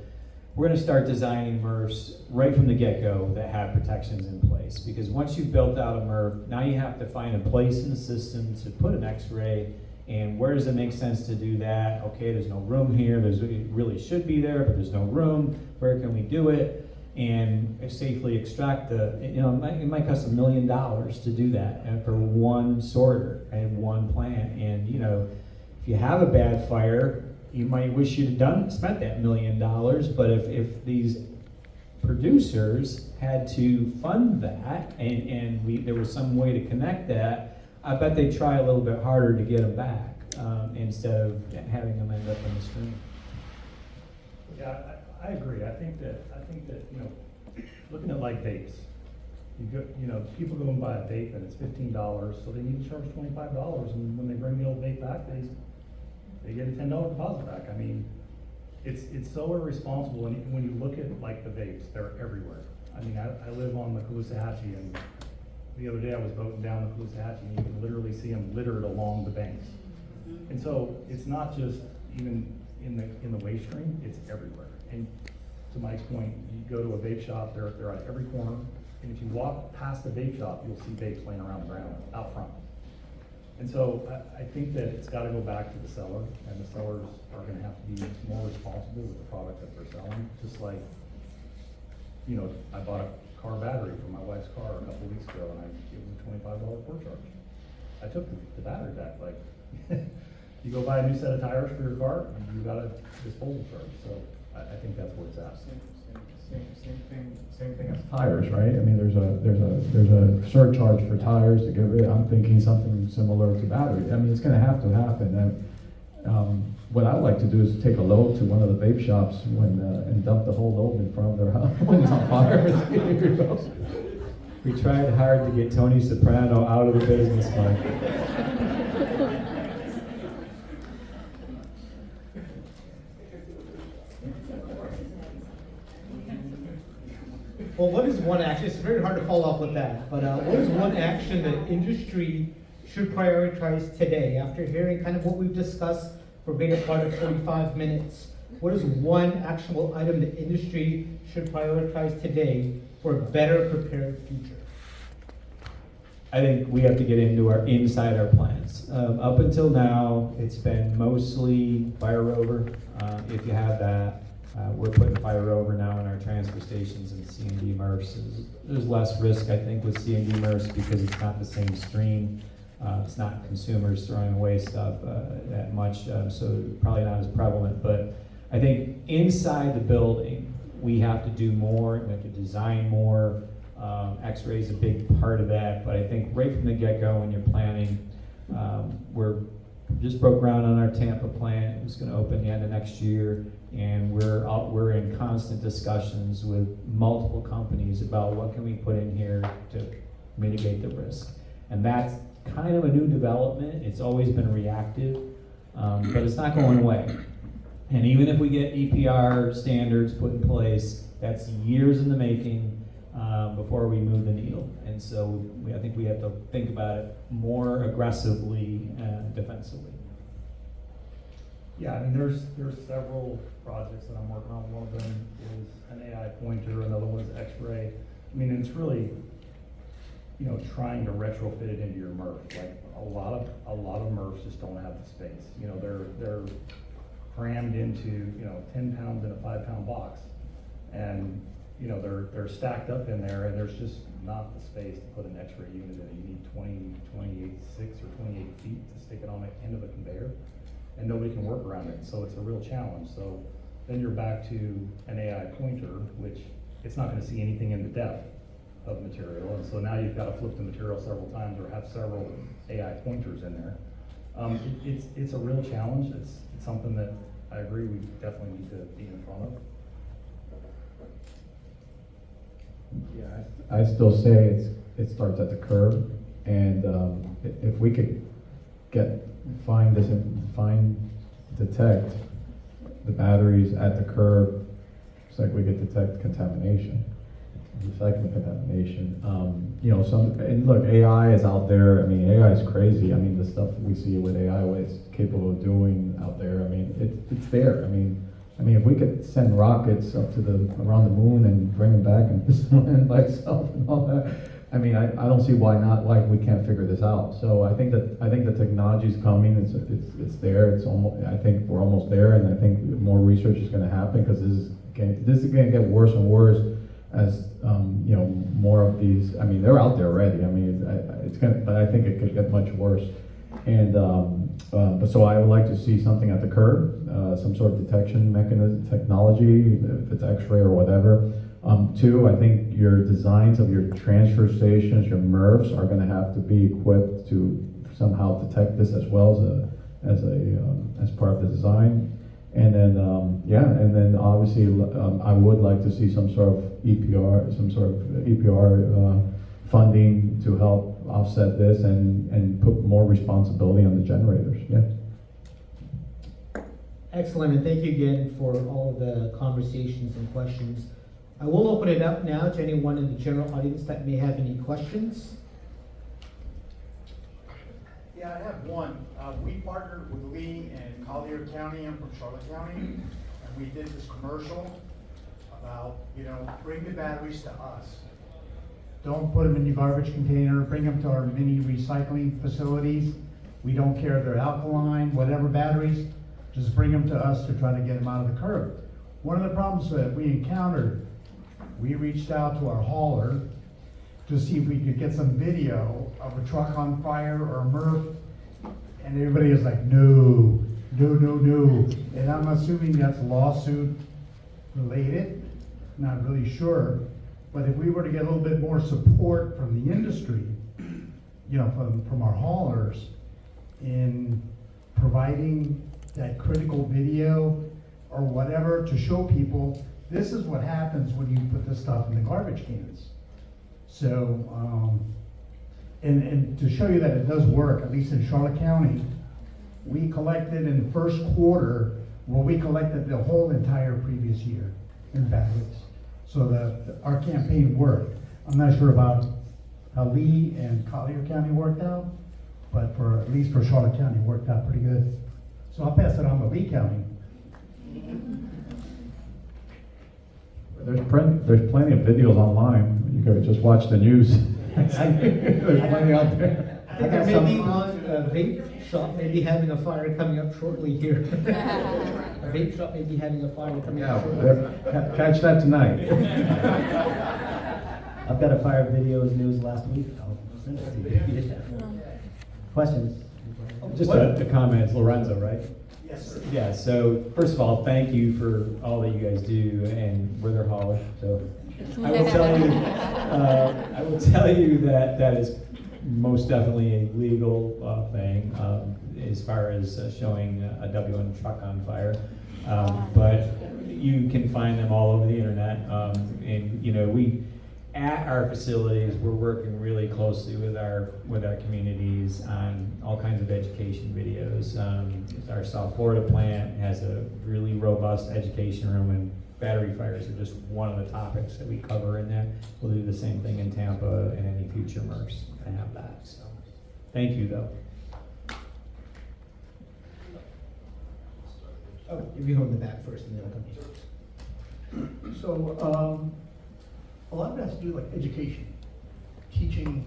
[SPEAKER 1] we're going to start designing MRFs right from the get-go that have protections in place. Because once you've built out a MRF, now you have to find a place in the system to put an X-ray. And where does it make sense to do that? Okay, there's no room here. It really should be there, but there's no room. Where can we do it? And safely extract it might cost $1 million to do that for one sorter and one plant. And if you have a bad fire, you might wish you'd spent that $1 million. But if these producers had to fund that and there was some way to connect that, I bet they'd try a little bit harder to get them back instead of having them end up in the stream.
[SPEAKER 4] Yeah, I agree. I think that looking at like vapes, people go and buy a vape and it's $15, so they need to charge $25, and when they bring the old vape back, they get a $10 deposit back. I mean, it's so irresponsible. And when you look at like the vapes, they're everywhere. I mean, I live on the Caloosahatchee, and the other day I was boating down the Caloosahatchee, and you can literally see them littered along the banks. And so it's not just even in the waste stream; it's everywhere. And to Mike's point, you go to a vape shop; they're at every corner. And if you walk past the vape shop, you'll see vapes laying around the ground out front. And so I think that it's got to go back to the seller, and the sellers are going to have to be more responsible with the product that they're selling. Just like, I bought a car battery for my wife's car a couple weeks ago, and I gave them a $25 port charge. I took the battery back. Like, you go buy a new set of tires for your car, you got a disposal charge. So I think that's where it's at.
[SPEAKER 3] Same thing as tires, right? I mean, there's a surcharge for tires to get rid of. I'm thinking something similar to battery. I mean, it's going to happen. And what I like to do is take a load to one of the vape shops and dump the whole load in front of their house when it's on fire.
[SPEAKER 1] We tried hard to get Tony Soprano out of the business, Mike.
[SPEAKER 2] Well, what is one action? It's very hard to follow up with that, but what is one action that industry should prioritize today? After hearing kind of what we've discussed for being a part of 45 minutes, what is one actionable item that industry should prioritize today for a better prepared future?
[SPEAKER 1] I think we have to get inside our plants. Up until now, it's been mostly fire rover. If you have that, we're putting fire rover now in our transfer stations and C&D MRFs. There's less risk, I think, with C&D MRFs because it's not the same stream. It's not consumers throwing away stuff that much, so probably not as prevalent. But I think inside the building, we have to do more, we have to design more. X-ray is a big part of that, but I think right from the get-go when you're planning, we're just broke ground on our Tampa plant. It's going to open the end of next year, and we're in constant discussions with multiple companies about what can we put in here to mitigate the risk. And that's kind of a new development. It's always been reactive, but it's not going away. And even if we get EPR standards put in place, that's years in the making before we move the needle. And so I think we have to think about it more aggressively and defensively.
[SPEAKER 4] Yeah, I mean, there's several projects that I'm working on. One of them is an AI pointer, another one is X-ray. I mean, it's really, you know, trying to retrofit it into your MRF. Like a lot of MRFs just don't have the space. You know, they're crammed into, you know, 10 pounds in a 5-pound box, and you know they're stacked up in there, and there's just not the space to put an X-ray unit in. You need 28 feet to stick it on the end of a conveyor, and nobody can work around it. So it's a real challenge. So then you're back to an AI pointer, which it's not going to see anything in the depth of material, and so now you've got to flip the material several times or have several AI pointers in there. It's a real challenge. It's something that I agree we definitely need to be in front of.
[SPEAKER 3] Yeah, I still say it starts at the curb, and if we could detect the batteries at the curb, it's like we could detect contamination, recycling contamination. You know, and look, AI is out there. I mean, AI is crazy. I mean, the stuff we see with AI, what it's capable of doing out there. I mean, it's there. I mean, if we could send rockets up to around the moon and bring them back and just land by itself and all that, I mean, I don't see why we can't figure this out. So I think the technology is coming. It's there. It's almost. I think we're almost there, and I think more research is going to happen, because this is going to get worse and worse as you know, more of these. I mean, they're out there already. I mean, it's going to, but I think it could get much worse. And but so I would like to see something at the curb, some sort of detection mechanism, technology, if it's X-ray or whatever. Two, I think your designs of your transfer stations, your MRFs, are going to have to be equipped to somehow detect this as well as part of the design. And then and then obviously I would like to see some sort of EPR, funding to help offset this and put more responsibility on the generators. Yeah.
[SPEAKER 2] Excellent, and thank you again for all of the conversations and questions. I will open it up now to anyone in the general audience that may have any questions.
[SPEAKER 5] Yeah, I have one. We partnered with Lee in Collier County. I'm from Charlotte County, and we did this commercial about, you know, bring the batteries to us. Don't put them in your garbage container. Bring them to our mini recycling facilities. We don't care if they're alkaline, whatever batteries. Just bring them to us to try to get them out of the curb. One of the problems that we encountered, we reached out to our hauler to see if we could get some video of a truck on fire or a MRF, and everybody is like, no. And I'm assuming that's lawsuit related, not really sure. But if we were to get a little bit more support from the industry, you know, from our haulers in providing that critical video or whatever to show people, this is what happens when you put this stuff in the garbage cans. So, and to show you that it does work, at least in Charlotte County, we collected in the first quarter, we collected the whole entire previous year in batteries. So our campaign worked. I'm not sure about how Lee and Collier County worked out, but at least for Charlotte County, it worked out pretty good. So I'll pass it on to Lee County.
[SPEAKER 3] There's plenty of videos online. You could just watch the news. There's plenty out there.
[SPEAKER 2] I think there may be one vape shop may be having a fire coming up shortly here. A vape shop may be having a fire coming up shortly.
[SPEAKER 3] Catch that tonight.
[SPEAKER 6] I've got a fire videos news last week. I'll send it to you. Questions?
[SPEAKER 1] Just a comment, it's Lorenzo, right?
[SPEAKER 5] Yes, sir.
[SPEAKER 1] Yeah, so first of all, thank you for all that you guys do, and we're their hauler, so. I will tell you that that is most definitely a legal thing, as far as showing a WN truck on fire. But you can find them all over the internet, and, you know, at our facilities, we're working really closely with our communities on all kinds of education videos. Our South Florida plant has a really robust education room, and battery fires are just one of the topics that we cover in there. We'll do the same thing in Tampa and any future MRFs that have that. So, thank you though.
[SPEAKER 2] Oh, you go in the back first and then I'll come.
[SPEAKER 7] So, a lot of it has to do with like education, teaching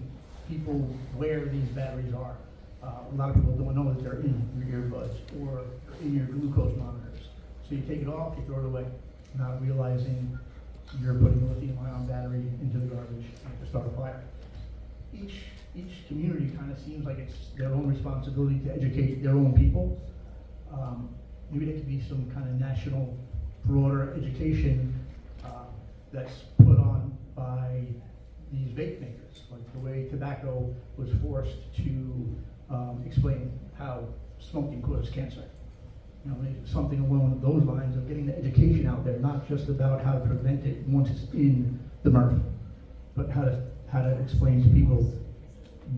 [SPEAKER 7] people where these batteries are. A lot of people don't know that they're in your earbuds or in your glucose monitors. So you take it off, you throw it away, not realizing you're putting a lithium-ion battery into the garbage to start a fire. Each community kind of seems like it's their own responsibility to educate their own people. Maybe there could be some kind of national, broader education that's put on by these vape makers, like the way tobacco was forced to explain how smoking causes cancer. You know, maybe something along those lines of getting the education out there, not just about how to prevent it once it's in the MRF, but how to explain to people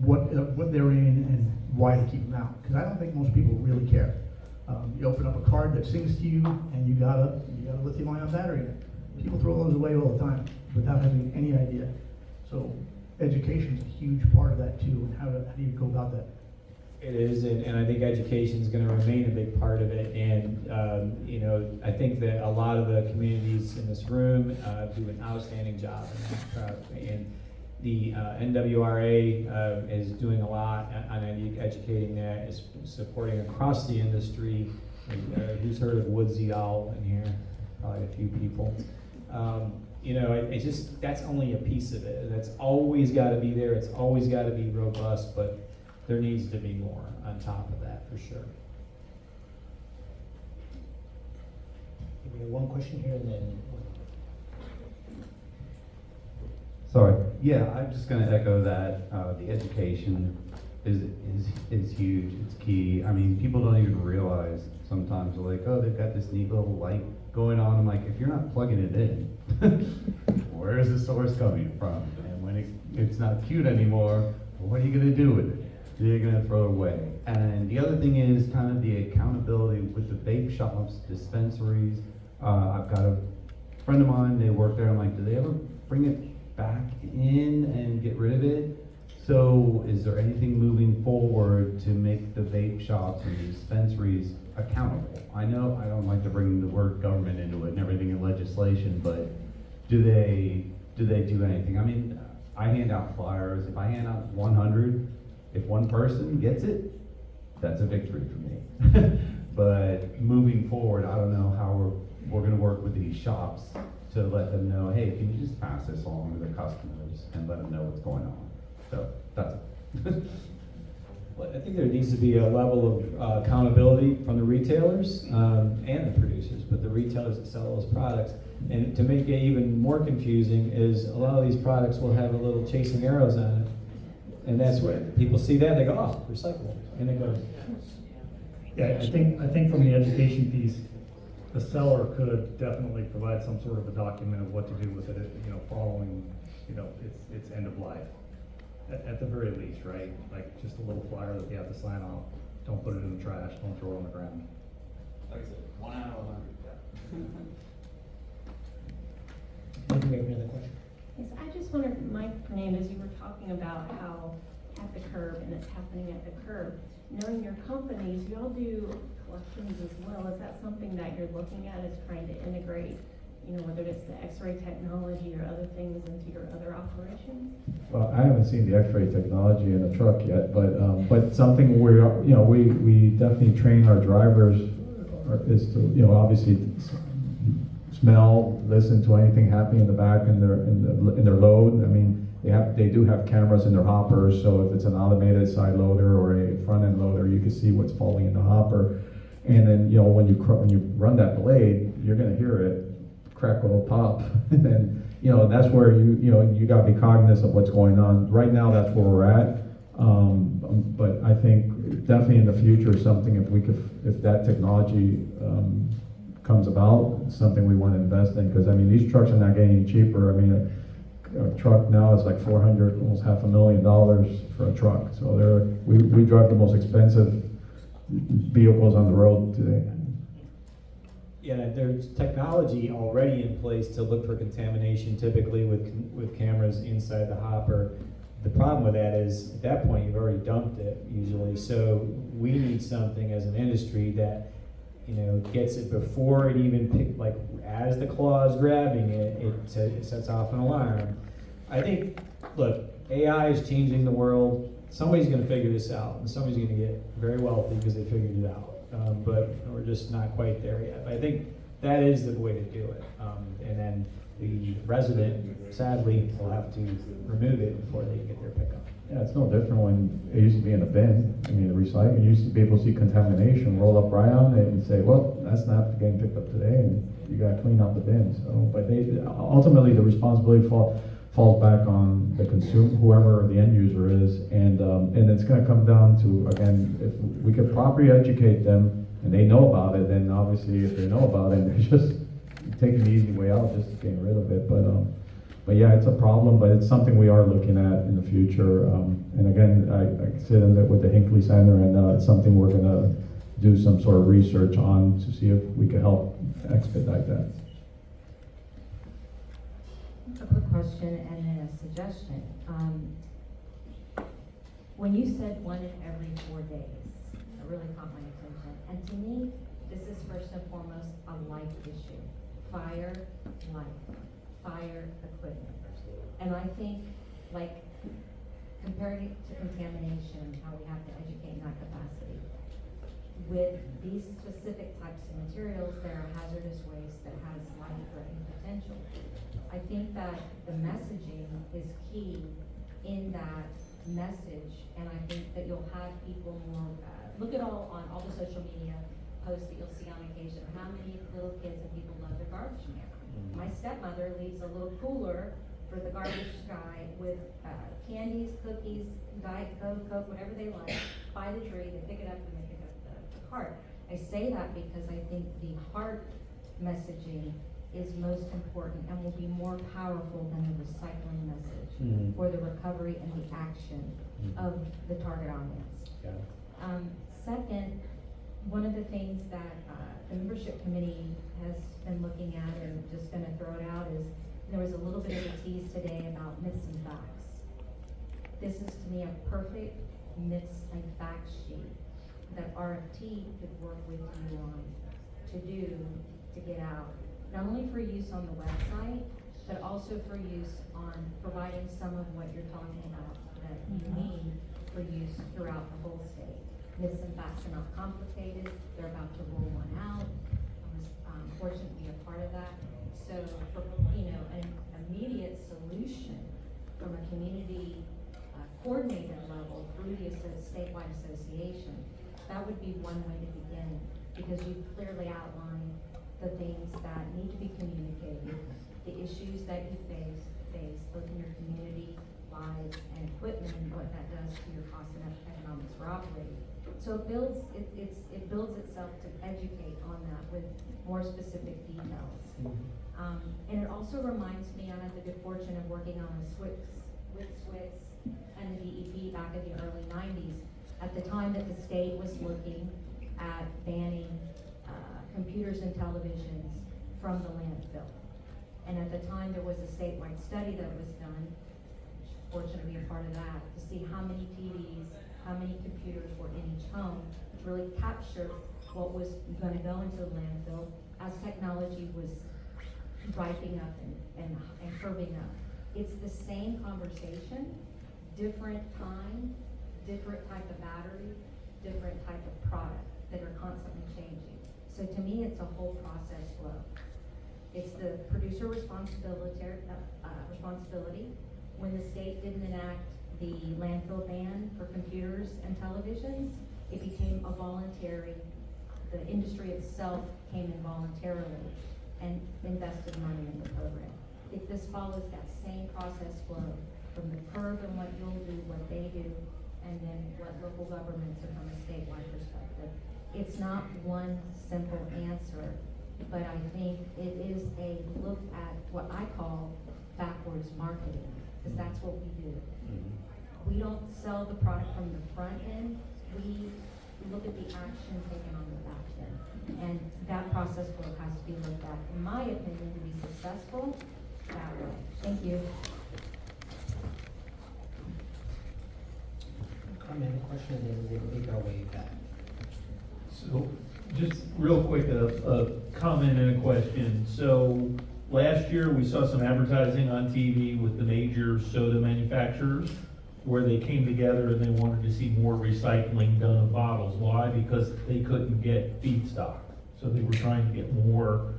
[SPEAKER 7] what they're in and why to keep them out. Because I don't think most people really care. You open up a card that sings to you, and you got a lithium-ion battery in it. People throw those away all the time without having any idea. So education is a huge part of that too, and how do you go about that?
[SPEAKER 1] It is, and I think education is going to remain a big part of it. And you know, I think that a lot of the communities in this room do an outstanding job in that. And the NWRA is doing a lot on educating that, is supporting across the industry. Who's heard of Woodsy Owl in here? Probably a few people. You know, it's just, that's only a piece of it. That's always got to be there. It's always got to be robust, but there needs to be more on top of that for sure.
[SPEAKER 2] We have one question here and then.
[SPEAKER 8] Sorry. Yeah, I'm just going to echo that. The education is huge. It's key. I mean, people don't even realize sometimes they're like, oh, they've got this neat little light going on. I'm like, if you're not plugging it in, where is the source coming from? And when it's not cute anymore, what are you going to do with it? You're going to throw it away. And the other thing is kind of the accountability with the vape shops, dispensaries. I've got a friend of mine, they work there. I'm like, do they ever bring it back in and get rid of it? So is there anything moving forward to make the vape shops and the dispensaries accountable? I know I don't like to bring the word government into it and everything in legislation, but do they do anything? I mean, I hand out flyers. If I hand out 100, if one person gets it, that's a victory for me. But moving forward, I don't know how we're going to work with these shops to let them know, hey, can you just pass this along to the customers and let them know what's going on? So that's it.
[SPEAKER 1] Well, I think there needs to be a level of accountability from the retailers and the producers, but the retailers that sell those products. And to make it even more confusing is a lot of these products will have a little chasing arrows on it. And that's what people see that, they go, oh, recyclable, and it goes.
[SPEAKER 4] Yeah, I think from the education piece, the seller could definitely provide some sort of a document of what to do with it, you know, following, you know, its end of life. At the very least, right? Like just a little flyer that they have to sign off. Don't put it in the trash, don't throw it on the ground.
[SPEAKER 9] Like I said, 1 out of 100, yeah.
[SPEAKER 2] Maybe we have another question.
[SPEAKER 10] Yes, I just wondered, Mike Fernandez, you were talking about how at the curb, and it's happening at the curb. Knowing your companies, you all do collections as well. Is that something that you're looking at, is trying to integrate, you know, whether it's the X-ray technology or other things into your other operations?
[SPEAKER 3] Well, I haven't seen the X-ray technology in a truck yet, but something we definitely train our drivers is to, you know, obviously smell, listen to anything happening in the back in their load. I mean, they do have cameras in their hoppers, so if it's an automated side loader or a front end loader, you can see what's falling in the hopper. And then, when you run that blade, you're gonna hear it crackle, pop, and then, that's where you gotta be cognizant of what's going on. Right now, that's where we're at. But I think definitely in the future, something if that technology, comes about, it's something we wanna invest in, because these trucks are not getting any cheaper. A truck now is like 400, almost $500,000 for a truck. So we drive the most expensive vehicles on the road today.
[SPEAKER 1] Yeah, there's technology already in place to look for contamination, typically with cameras inside the hopper. The problem with that is, at that point, you've already dumped it usually. So we need something as an industry that, gets it before it even as the claw is grabbing it, it sets off an alarm. I think, look, AI is changing the world. Somebody's gonna figure this out, and somebody's gonna get very wealthy because they figured it out. But we're just not quite there yet. I think that is the way to do it. And then the resident, sadly, will have to remove it before they get their pickup.
[SPEAKER 3] Yeah, it's no different when it used to be in a bin. The recycling, you used to be able to see contamination, roll up right on it and say, well, that's not getting picked up today, and you gotta clean out the bin. So, but ultimately, the responsibility falls back on the consumer, whoever the end user is, and it's gonna come down to, again, if we could properly educate them and they know about it, then obviously if they know about it, they're just taking the easy way out, just getting rid of it. But yeah, it's a problem, but it's something we are looking at in the future. And again, I sit in with the Hinckley Center, and it's something we're gonna do some sort of research on to see if we can help expedite that.
[SPEAKER 11] A quick question and then a suggestion. When you said 1 in every 4 days, it really caught my attention. And to me, this is first and foremost a life issue. Fire, life. Fire, equipment. And I think, comparing it to contamination, how we have to educate in that capacity. With these specific types of materials, there are hazardous waste that has life-threatening potential. I think that the messaging is key in that message, and I think that you'll have people more, look at all the social media posts that you'll see on occasion, how many little kids and people love their garbage can. My stepmother leaves a little cooler for the garbage guy with candies, cookies, Diet Coke, whatever they like, by the tree, they pick it up and they pick up the cart. I say that because I think the heart messaging is most important and will be more powerful than the recycling message for the recovery and the action of the target audience.
[SPEAKER 1] Yeah.
[SPEAKER 11] Second, one of the things that the membership committee has been looking at, and just gonna throw it out, is there was a little bit of a tease today about myths and facts. This is to me a perfect myths and facts sheet that RFT could work with you on to get out, not only for use on the website, but also for use on providing some of what you're talking about that you need for use throughout the whole state. Myths and facts are not complicated. They're about to roll one out. I was fortunate to be a part of that. So for, an immediate solution from a community coordinator level through the statewide association, that would be one way to begin, because you've clearly outlined the things that need to be communicated, the issues that you face both in your community, lives, and equipment, and what that does to your cost and economics for operating. So it builds itself to educate on that with more specific details. And it also reminds me, I had the good fortune of working on with SWIX and the DEP back in the early 90s, at the time that the state was looking at banning computers and televisions from the landfill. And at the time there was a statewide study that was done, fortunate to be a part of that, to see how many TVs, how many computers were in each home, to really capture what was going to go into the landfill as technology was ripening up and curving up. It's the same conversation, different time, different type of battery, different type of product that are constantly changing. So to me, it's a whole process flow. It's the producer responsibility. When the state didn't enact the landfill ban for computers and televisions, it became a voluntary the industry itself came in voluntarily and invested money in the program. If this follows that same process flow from the curb and what you'll do, what they do, and then what local governments and from a statewide perspective. It's not one simple answer, but I think it is a look at what I call backwards marketing, because that's what we do. We don't sell the product from the front end, we look at the action taken on the back end. And that process flow has to be looked at, in my opinion, to be successful that way. Thank you.
[SPEAKER 2] Comment, question, and then we'll make our way back.
[SPEAKER 12] So, just real quick, a comment and a question. So, last year, we saw some advertising on TV with the major soda manufacturers where they came together and they wanted to see more recycling done of bottles. Why? Because they couldn't get feedstock. So they were trying to get more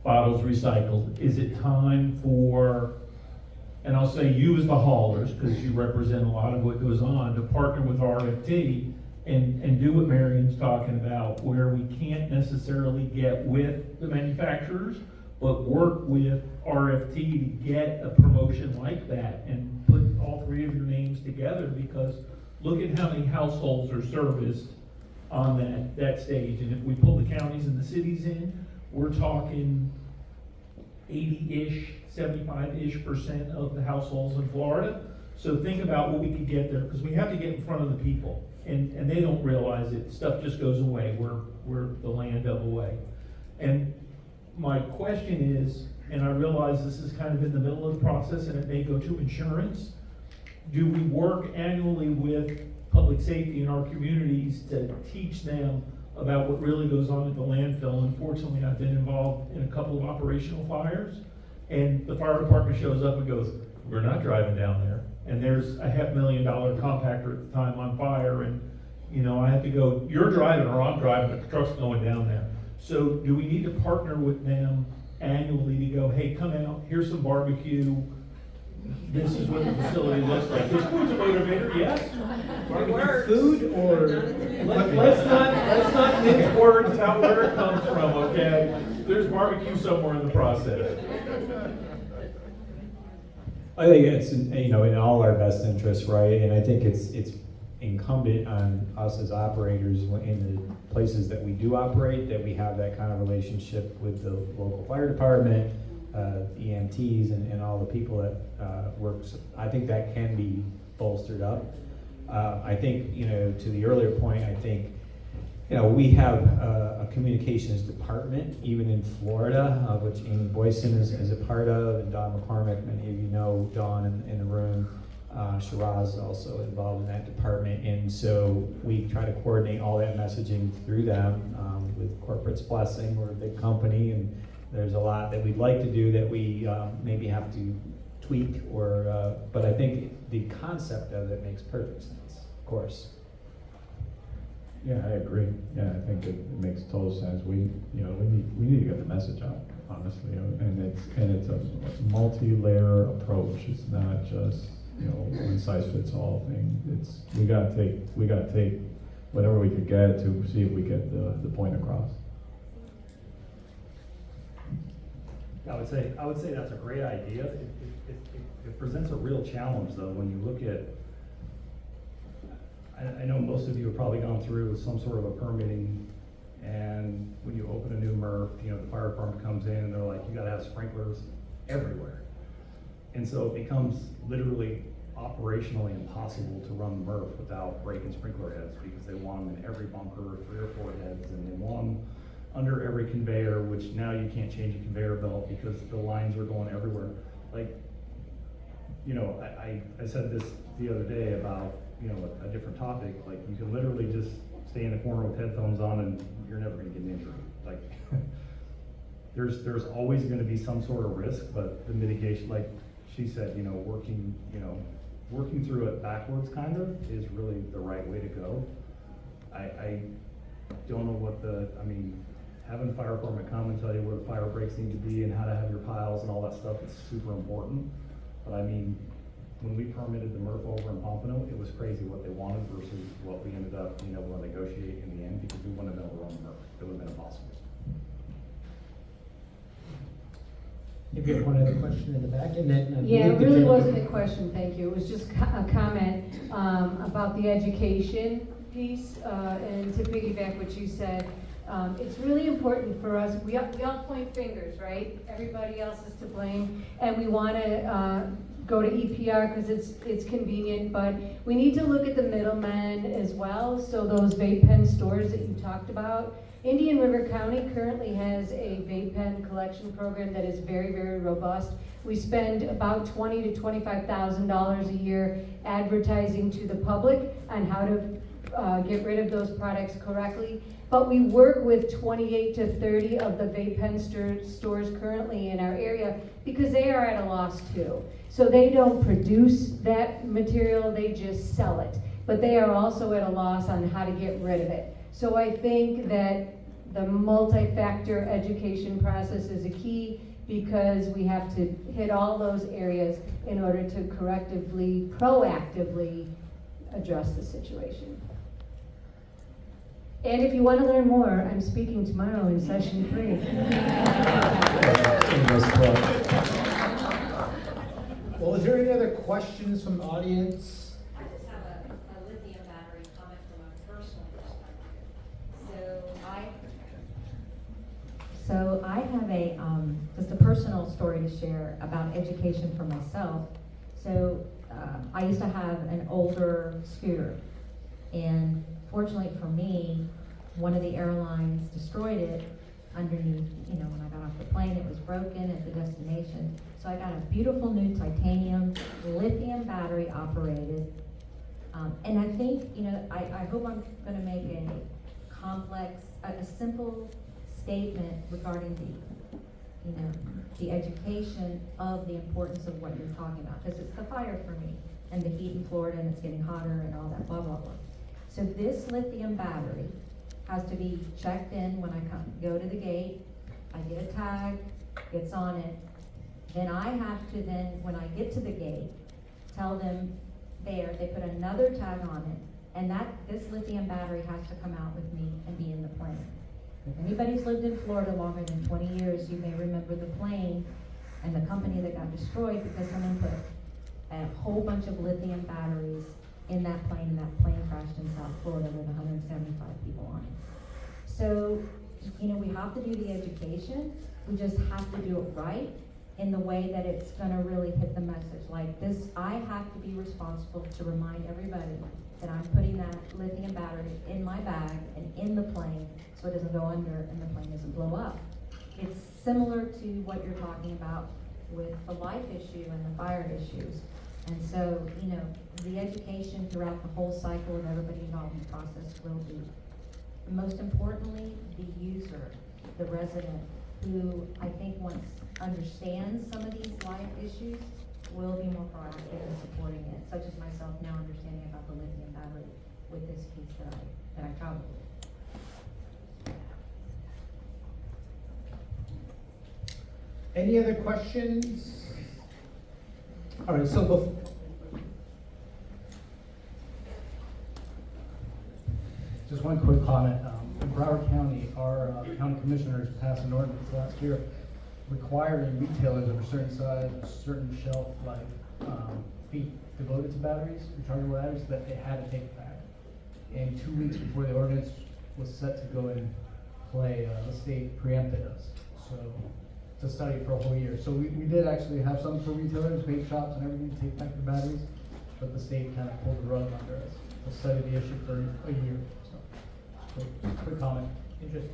[SPEAKER 12] bottles recycled. Is it time for, and I'll say you as the haulers, because you represent a lot of what goes on, to partner with RFT and do what Marion's talking about, where we can't necessarily get with the manufacturers, but work with RFT to get a promotion like that and put all three of your names together, because look at how many households are serviced on that stage. And if we pull the counties and the cities in, we're talking 80-ish, 75-ish% of the households in Florida. So think about what we could get there, because we have to get in front of the people, and they don't realize it. Stuff just goes away. We're the land of away. And my question is, and I realize this is kind of in the middle of the process and it may go to insurance, do we work annually with public safety in our communities to teach them about what really goes on at the landfill? Unfortunately, I've been involved in a couple of operational fires, and the fire department shows up and goes, we're not driving down there. And there's a $500,000 compactor at the time on fire, and I have to go, you're driving or I'm driving, but the truck's going down there. So do we need to partner with them annually to go, hey, come out, here's some barbecue, this is what the facility looks like. Is food's a motivator? Yes. Barbecue food, or let's not mince words out where it comes from, okay? There's barbecue somewhere in the process.
[SPEAKER 1] I think it's in all our best interests, right? And I think it's incumbent on us as operators in the places that we do operate, that we have that kind of relationship with the local fire department, EMTs, and all the people that works. I think that can be bolstered up. I think, to the earlier point, I think, we have a communications department, even in Florida, which Amy Boyson is a part of, and Don McCormick, many of you know Don in the room. Shiraz is also involved in that department, and so we try to coordinate all that messaging through them. With Corporate's blessing, we're a big company, and there's a lot that we'd like to do that we maybe have to tweak, but I think the concept of it makes perfect sense, of course.
[SPEAKER 3] Yeah, I agree. Yeah, I think it makes total sense. We need to get the message out, honestly, and it's a multi-layer approach. It's not just one size fits all thing. We gotta take whatever we could get to see if we get the point across.
[SPEAKER 4] I would say that's a great idea. It presents a real challenge, though, when you look at, I know most of you have probably gone through some sort of a permitting, and when you open a new MRF, the fire department comes in and they're like, you gotta have sprinklers everywhere. And so it becomes literally operationally impossible to run the MRF without breaking sprinkler heads, because they want them in every bunker, 3 or 4 heads, and they want them under every conveyor, which now you can't change a conveyor belt because the lines are going everywhere. I said this the other day about, a different topic. Like, you can literally just stay in a corner with headphones on and you're never gonna get an injury. Like, there's always gonna be some sort of risk, but the mitigation, like she said, working through it backwards kind of is really the right way to go. I don't know having the fire department come and tell you where the fire breaks need to be and how to have your piles and all that stuff is super important. But when we permitted the MRF over in Pompano, it was crazy what they wanted versus what we ended up being able to negotiate in the end, because we wouldn't have been able to run the MRF. It would have been impossible.
[SPEAKER 2] If you have one other question in the back, and then.
[SPEAKER 13] Yeah, it
[SPEAKER 2] Luke, did
[SPEAKER 13] really
[SPEAKER 2] you have-
[SPEAKER 13] wasn't a question, thank you. It was just a comment about the education piece, and to piggyback what you said. It's really important for us, we all point fingers, right? Everybody else is to blame, and we want to go to EPR because it's convenient, but we need to look at the middlemen as well. So those vape pen stores that you talked about, Indian River County currently has a vape pen collection program that is very, very robust. We spend about $20,000 to $25,000 a year advertising to the public on how to get rid of those products correctly. But we work with 28 to 30 of the vape pen stores currently in our area because they are at a loss too. So they don't produce that material, they just sell it. But they are also at a loss on how to get rid of it. So I think that the multi-factor education process is a key because we have to hit all those areas in order to proactively address the situation. And if you want to learn more, I'm speaking tomorrow in session 3.
[SPEAKER 2] Well, is there any other questions from the audience?
[SPEAKER 11] I just have a lithium battery comment from a personal perspective. So I have a just a personal story to share about education for myself. So I used to have an older scooter, and fortunately for me, one of the airlines destroyed it underneath, when I got off the plane, it was broken at the destination. So I got a beautiful new titanium lithium battery operated. And I think, I hope I'm gonna make a simple statement regarding the education of the importance of what you're talking about, because it's the fire for me, and the heat in Florida, and it's getting hotter and all that, blah, blah, blah. So this lithium battery has to be checked in when I go to the gate. I get a tag, it's on it. Then I have to when I get to the gate, tell them they put another tag on it, and this lithium battery has to come out with me and be in the plane. If anybody's lived in Florida longer than 20 years, you may remember the plane and the company that got destroyed because someone put a whole bunch of lithium batteries in that plane, and that plane crashed in South Florida with 175 people on it. So, we have to do the education. We just have to do it right in the way that it's gonna really hit the message. Like this, I have to be responsible to remind everybody that I'm putting that lithium battery in my bag and in the plane so it doesn't go under and the plane doesn't blow up. It's similar to what you're talking about with the life issue and the fire issues. And so, the education throughout the whole cycle of everybody involved in the process will be. Most importantly, the user, the resident, who I think once understands some of these life issues, will be more proactive in supporting it, such as myself now understanding about the lithium battery with this piece that I traveled with.
[SPEAKER 2] Any other questions? All right, so
[SPEAKER 7] Just one quick comment. In Broward County, our county commissioners passed an ordinance last year requiring retailers of a certain size, certain shelf life feet devoted to batteries, rechargeable batteries, that they had to take it back. And 2 weeks before the ordinance was set to go in play, the state preempted us. So to study for a whole year. So we did actually have some for retailers, vape shops and everything to take back their batteries, but the state kind of pulled the rug under us. We'll study the issue for a year. So, quick comment.
[SPEAKER 2] interesting.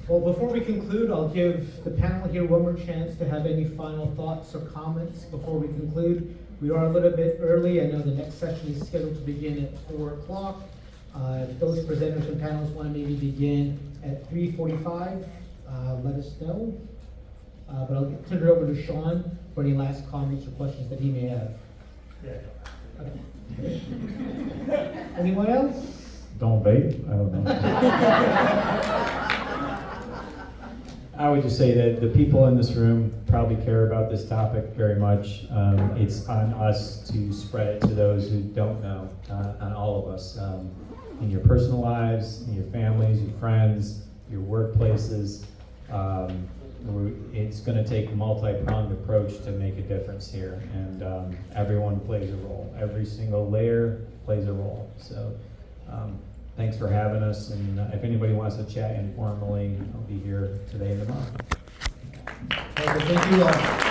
[SPEAKER 2] Well, before we conclude, I'll give the panel here one more chance to have any final thoughts or comments before we conclude. We are a little bit early. I know the next session is scheduled to begin at 4 o'clock. If those presenters and panels want to maybe begin at 3:45, let us know. But I'll turn it over to Sean for any last comments or questions that he may have.
[SPEAKER 4] Yeah.
[SPEAKER 2] Okay. Anyone else?
[SPEAKER 3] Don't vape, I don't know.
[SPEAKER 1] would just say that the people in this room probably care about this topic very much. It's on us to spread it to those who don't know, on all of us, in your personal lives, in your families, your friends, your workplaces. It's going to take a multi-pronged approach to make a difference here, and everyone plays a role. Every single layer plays a role. So thanks for having us, and if anybody wants to chat informally, I'll be here today and tomorrow.
[SPEAKER 2] Thank you all.